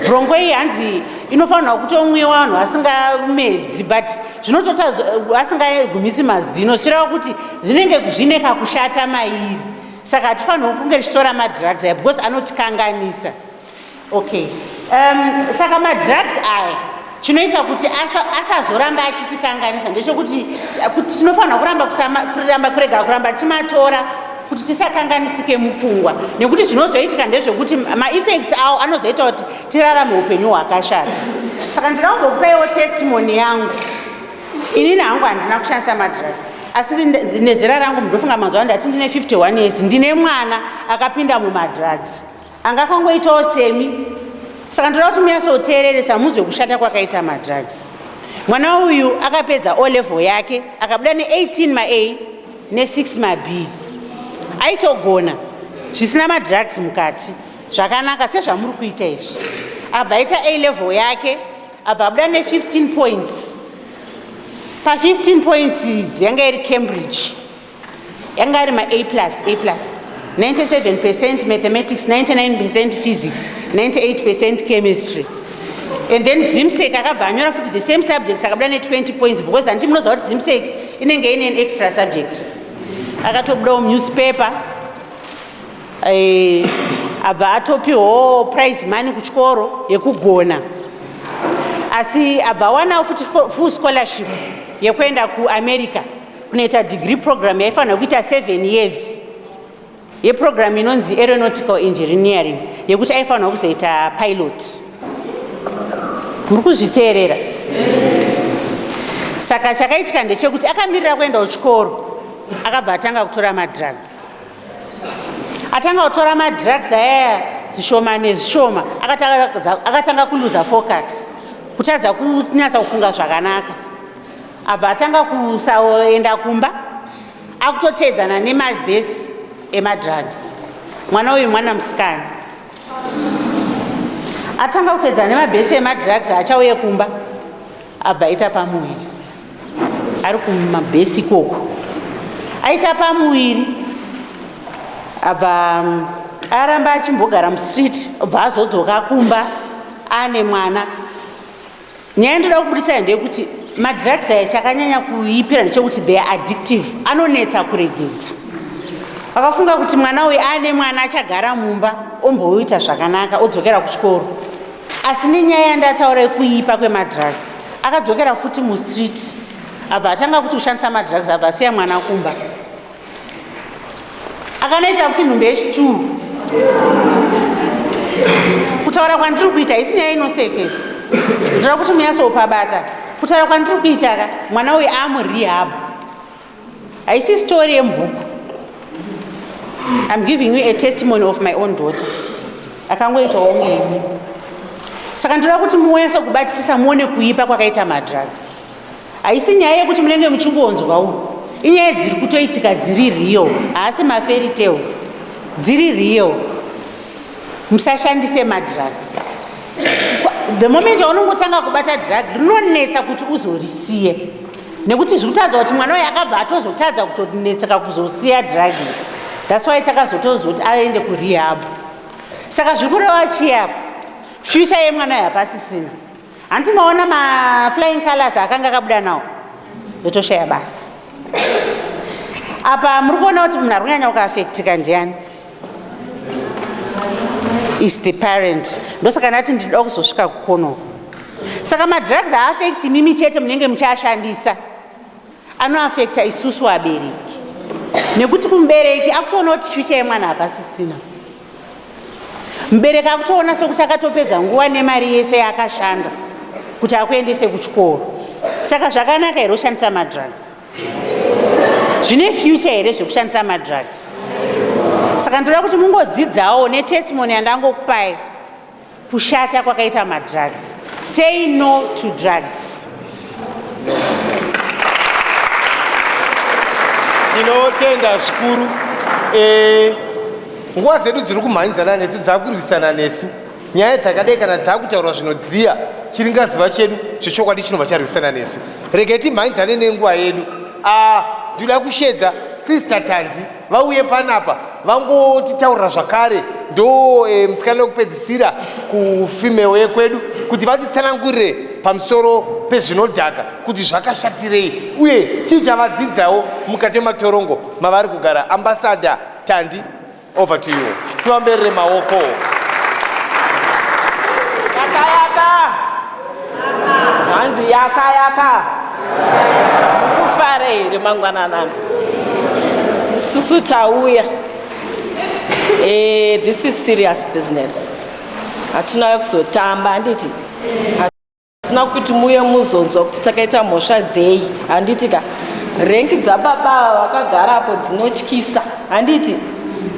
Bronco iyi hanzi inofanirwa kutomwiwa vanhu vasingamedzi, but zvinotota vasingagumisi mazino, zvichireva kuti zvinenge zvine kakushata mairi. Saka hatifanirwa kunge tichitora madrugs aya because anotikanganisa. Okay. Saka madrugs aya chinoita kuti asazoramba achitikanganisa ndechekuti tinofanirwa kurega kuramba tichimatora kuti tisakanganisike mupfungwa, nekuti zvinozoitika ndezvekuti maeffects awo anozoita kuti tirarame upenyu hwakashata. Saka ndinoda kungokupaiwo testimony yangu. Inini hangu handina kushandisa madrugs, asi nezera rangu ndofunga mazuva ndati ndine 51 years ndine mwana akapinda mumadrugs anga akangoitawo semi. Saka ndoda kuti munyasoteereresa muzwe kushata kwakaita madrugs. Mwana uyu akapedza O level yake akabuda ne18 ma-A ne6 ma-B. Aitogona zvisina madrugs mukati zvakanaka sezvamuri kuita izvi. Abva aita A level yake abva abuda ne15 points. Pa15 points idzi yanga iri Cambridge, yanga ari ma-A+, 97% mathematics, 99% physics, 98% chemistry. And then Zimsek akabva anyora futi the same subjects akabuda ne20 points because handi munoziva kuti Zimsek inenge ine an extra subject. Akatobudawo newspaper, abva atopiwawo prize money kuchikoro yekugona. Asi abva wanawo futi full scholarship yekuenda kuAmerica kunoita degree program yaifanira kuita 7 years yeprogram inonzi aeronautical engineering yekuti aifanira kuzoita pilot. Muri kuzviteerera? Saka chakaitika ndechekuti akamirira kuenda kuchikoro akabva atanga kutora madrugs. Atanga kutora madrugs aya zvishoma nezvishoma, akatanga kuluza focus, kutadza kunyatsa kufunga zvakanaka. Abva atanga kusaenda kumba akutotedzana nemabhesi emadrugs. Mwana uyu mwana musikana atanga kutedzana nemabhesi emadrugs achauye kumba, abva aita pamuwiri. Ari kumabhesi ikoko aita pamuwiri, abva aramba achimbogara mustreet, obva azodzoka kumba ane mwana. Nyaya ndoda kubudisa ndeyekuti madrugs aya chakanyanya kuipira ndechekuti they are addictive, anonetsa kuregedza. Akafunga kuti mwana uyu ane mwana achagara mumba omboita zvakanaka odzokera kuchikoro. Asi nenyaya yandataura kuipa kwemadrugs akadzokera futi mustreet, abva atanga futi kushandisa madrugs, abva asiya mwana kumba. Akanoita futi nhumbi yechitu. Kutaura kwandiri kuita isina inosekesi, ndoda kuti munyasopabata. Kutaura kwandiri kuita mwana uyu amurehab, haisi story yemubhuku. I'm giving you a testimony of my own daughter. Akangoitawo ngemi. Saka ndoda kuti muwese kubatisisa muone kuipa kwakaita madrugs. Haisi nyaya yekuti munenge muchingonzwawo, inyaya dziri kutoitika dziri real, haasi mafairy tales, dziri real. Musashandise madrugs. The moment yaunongotanga kubata drug rinonetsa kuti uzorisiye, nekuti zvikutadza kuti mwana uyu akabva atozotadza kutonetseka kuzosiya drug. That's why takazotozwa kuti aende kurehab. Saka zvikureva chiapo future yemwana yapasisina. Handi maona ma-flying colors akanga akabuda nawo yotoshaya basa. Apa muri kuona kuti munhu ari kunyanya kuafektika ndiani? Is the parent. Ndosaka ndati ndinoda kuzosvika kukono. Saka madrugs haafekti mimi chete munenge muchiashandisa, anoafekta isusu vabereki. Nekuti kumubereki akutoona kuti future yemwana hapasisina. Mubereki akutoona sokuti akatopedza nguva nemari yese yakashanda kuti akuendese kuchikoro. Saka zvakanaka here kushandisa madrugs? Zvine future here zvekushandisa madrugs? Saka ndoda kuti mungodzidzawo netestimony yandangokupai kushata kwakaita madrugs. Say no to drugs. Tinotenda zvikuru. Nguva dzedu dziri kumhanyidzana nesu, dzakurwisana nesu. Nyaya dzakadai kana dzakutaurwa zvinodziya, chiringaziva chedu chechokwadi chinobva charwisana nesu. Regai timhanyisane nenguva yedu. Ndinoda kushedza Sister Tandi vauye panapa vangotitaurira zvakare ndo musikana wekupedzisira kufemale yekwedu kuti vatitsanangurire pamusoro pezvinodhaka kuti zvakashatirei uye chii chavadzidzawo mukati matorongo mavari kugara. Ambassador Tandi, over to you. Tiwamberere maoko. Yakayaka. Hanzi yakayaka. Kufare iri mangwanana. Susu tauya. This is serious business. Hatina kuzotamba handiti. Hatina kuti muye muzonzwa kuti takaita mhosva dzei handiti ka. Rengi dzababa vakagarapo dzinotyisa handiti.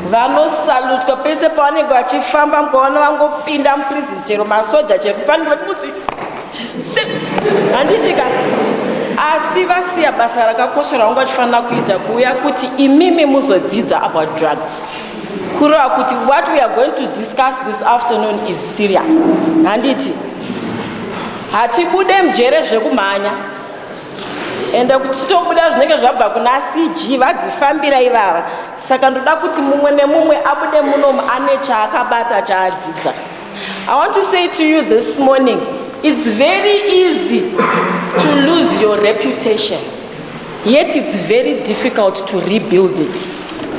Vanosalutwa pese pavanenge vachifamba mukaona vangopinda muprison chero masoja chero panenge vachikuti handiti ka. Asi vasiya basa rakakosha ravanga vachifanira kuita kuuya kuti imimi muzodzidza about drugs. Kureva kuti what we are going to discuss this afternoon is serious. Handiti hatibude mujere zvekumhanya ende kuti tobuda zvinenge zvabva kuna CG vadzifambira ivava. Saka ndoda kuti mumwe nemumwe abude munomu ane chaakabata chaadzidza. I want to say to you this morning, it's very easy to lose your reputation, yet it's very difficult to rebuild it.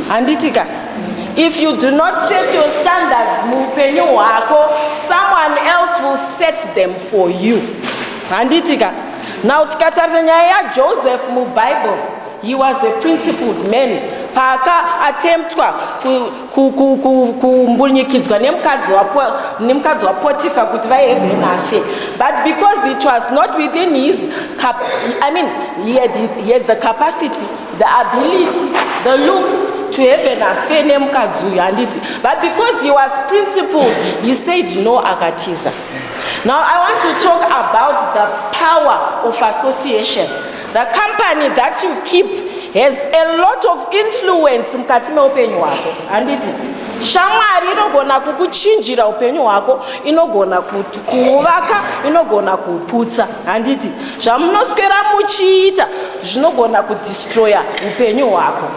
Handitika, if you do not set your standards, someone else will set them for you. Handitika. Now, tikatarisa nyaya ya Joseph mu Bible, he was a principled man. Paka attemptwa kumbunyikidzwa nemukadzi wa Potiphar kuti vaive nafe. But because it was not within his he had the capacity, the ability, the looks to have an affair nemukadzi uyu handiti. But because he was principled, he said no akatiza. Now I want to talk about the power of association. The company that you keep has a lot of influence mukati meupenyu hwako. Handiti shamwari inogona kukuchinjira upenyu hwako, inogona kuuvaka, inogona kuuputsa. Handiti zvamunoswera muchiita zvinogona kudestroya upenyu hwako.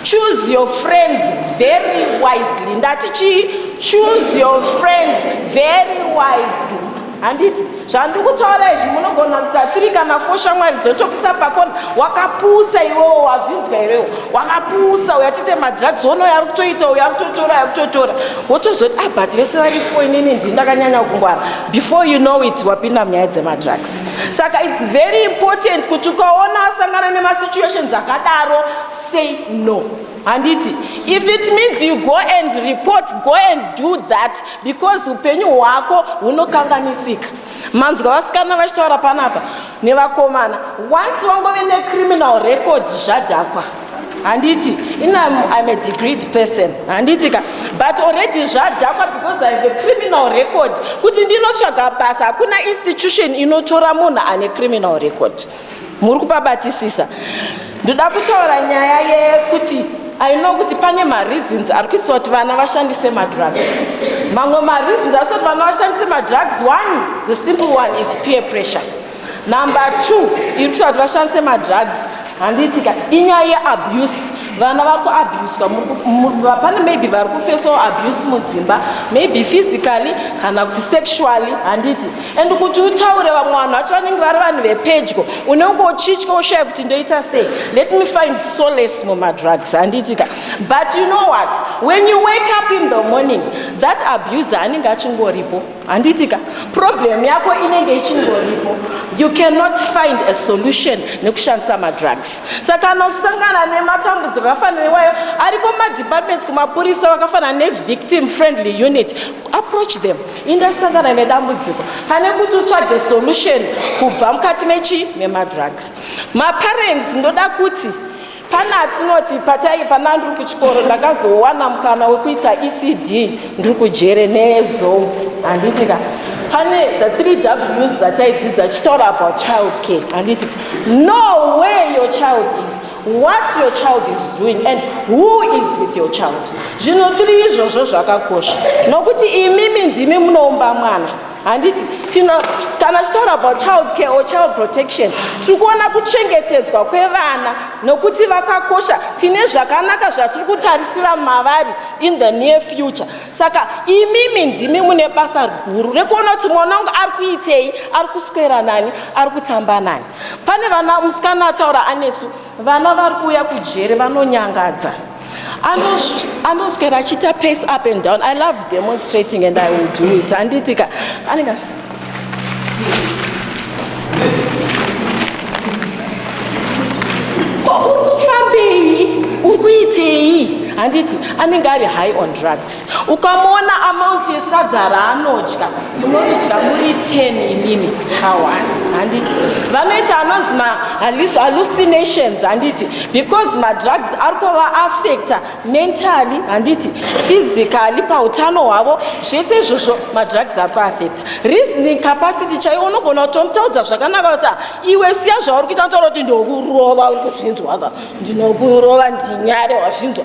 Choose your friends very wisely. Ndati chii? Choose your friends very wisely. Handiti zvandikutaura izvi munogona kuti 3 kana 4 shamwari dzotokisa pakona wakapusa iwewo wazvinzwa iwewo wakapusa uyatite madrugs ono yari kutoita uyu ari kutotora wotozoti but vese vari 4 inini ndindakanyanya kungwara. Before you know it wapinda munyaya dzemadrugs. Saka it's very important kuti ukaona asangana nemasituations akadaro, say no. Handiti if it means you go and report, go and do that, because upenyu hwako hunokanganisika. Manzwa vasikana vachitaura panapa nevakomana, once wangove necriminal record zvadhakwa. Handiti I'm a degreed person. Handiti but already zvadhakwa because I have a criminal record. Kuti ndinotsvaga basa hakuna institution inotora munhu ane criminal record. Muri kupabatisisa. Ndoda kutaura nyaya yekuti I know kuti pane ma-reasons ari kuisa kuti vana vashandise ma-drugs. Mamwe ma-reasons ari kuti vana vashandise ma-drugs, one, the simple one is peer pressure. Number 2, iri kuisa kuti vashandise ma-drugs, handitika inyaya ye-abuse. Vana vari kuabuswa. Pane maybe vari kufesawo abuse mudzimba, maybe physically kana kuti sexually, handiti. And kuti utaure vamwe vanhu vacho vanenge vari vanhu vepedyo, unenge uchitya ushaya kuti ndoita sei. Let me find solace muma-drugs, handitika. But you know what? When you wake up in the morning, that abuser anenge achingoripo, handitika. Problem yako inenge ichingoripo. You cannot find a solution nekushandisa ma-drugs. Saka kana uchisangana nematambudziko akafanana newayo, ariko ma-departments kumapurisa vakafanana ne-victim friendly unit, approach them. Indasangana nedambudziko, pane kuti utsvage solution kubva mukati mema-drugs. Ma-parents ndoda kuti pana atinoti pana ndiri kuchikoro ndakazowana mukana wekuita ECD ndiri kujere nezou. Handitika pane the 3 W's that aidzidza chitaura about child care. Handiti know where your child is, what your child is doing, and who is with your child. Zvino 3 izvozvo zvakakosha nokuti imimi ndimi munoumba mwana. handiti kana tichitaura about child care or child protection tiri kuona kuchengetedzwa kwevana nokuti vakakosha tine zvakanaka zvatiri kutarisira mavari in the near future. Saka imimi ndimi mune basa guru rekuona kuti mwana wangu ari kuitei, ari kuswera nani, ari kutamba nani. Pane vana musikana ataura anesu vana vari kuuya kujere vanonyangadza anoswera achiita pace up and down. I love demonstrating and I will do it. Anditika aninga urikufambei urikuitei handiti anenge ari high on drugs. Ukamona amount yesadza raanodya munodya muri 10 imimi kawani handiti vanoita anonzi hallucinations handiti because madrugs ari kuvaafecta mentally handiti physically pautano hwavo zvese izvozvo madrugs ari kuafecta. Reasoning capacity chaiwo unogona kutomutaudza zvakanaka kuti iwe siya zvauri kuita ntaura kuti ndokurova uri kuzvinzwa ndinokurova ndinyare wazvinzwa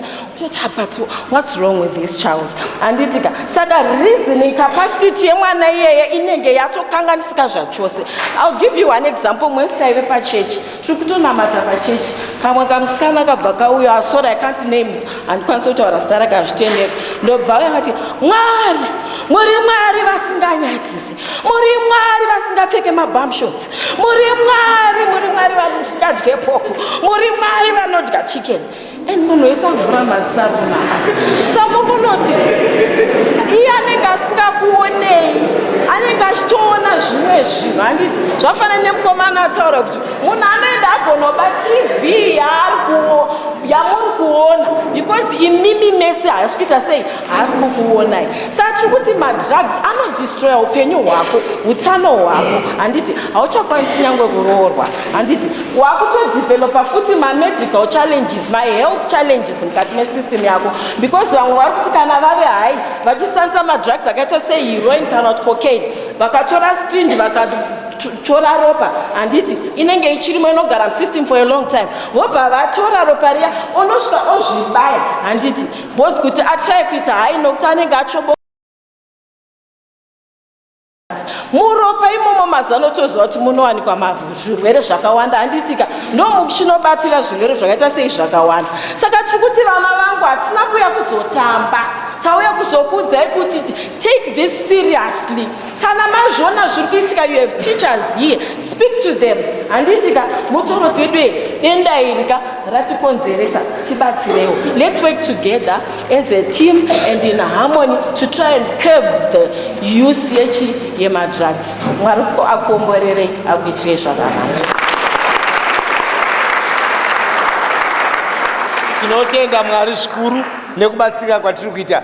but what's wrong with this child handitika saka reasoning capacity yemwana iyeye inenge yatokanganisika zvachose. I'll give you one example. Mwese taive pachechi tiri kutonamata pachechi kamwe kamusikana kabva kauya asora I can't name handikwanisa kutaura zita rake hazvitendeka ndobva auya akati Mwari muri Mwari vasinganyadzise, muri Mwari vasingapfeke mabump shots, muri Mwari vasingadye poko, muri Mwari vanodya chicken. And munhu wese avhura maziso kunamata samukunoti iye anenge asingakuonei anenge achitoona zvimwe zvinhu handiti zvafanana nemukomana ataura kuti munhu anoenda agonoba TV yamuri kuona because imimi mese haasi kuita sei haasi kukuonai. Saka tiri kuti madrugs anodestroya upenyu hwako utano hwako handiti hauchakwanisi nyange kuroorwa handiti wakutodevelopa futi mamedical challenges mahealth challenges mukati mesystem yako because vamwe vari kuti kana vave hai vachisandisa madrugs akaita seheroin kana kuti cocaine vakatora syringe vakatora ropa handiti inenge ichirimo inogara musystem for a long time vobva vatora ropa riya unosvika ozvibaya handiti bhozi kuti atrai kuita hai nokuti anenge achobo muropa imomo mazanotoziva kuti munowanikwa zvirwere zvakawanda handitika ndomuchinobatira zvirwere zvakaita sei zvakawanda. Saka tiri kuti vana vangu hatina kuuya kuzotamba tauya kuzokuudzai kuti take this seriously. Kana mazvona zviri kuitika you have teachers here speak to them handitika mutoro dzedu denda irika ratikonzeresa tibatsirewo. Let's work together as a team and in harmony to try and curb the usage yemadrugs. Mwari akomborerei akuitirei zvakanaka. Tinotenda Mwari zvikuru nekubatsira kwatiri kuita.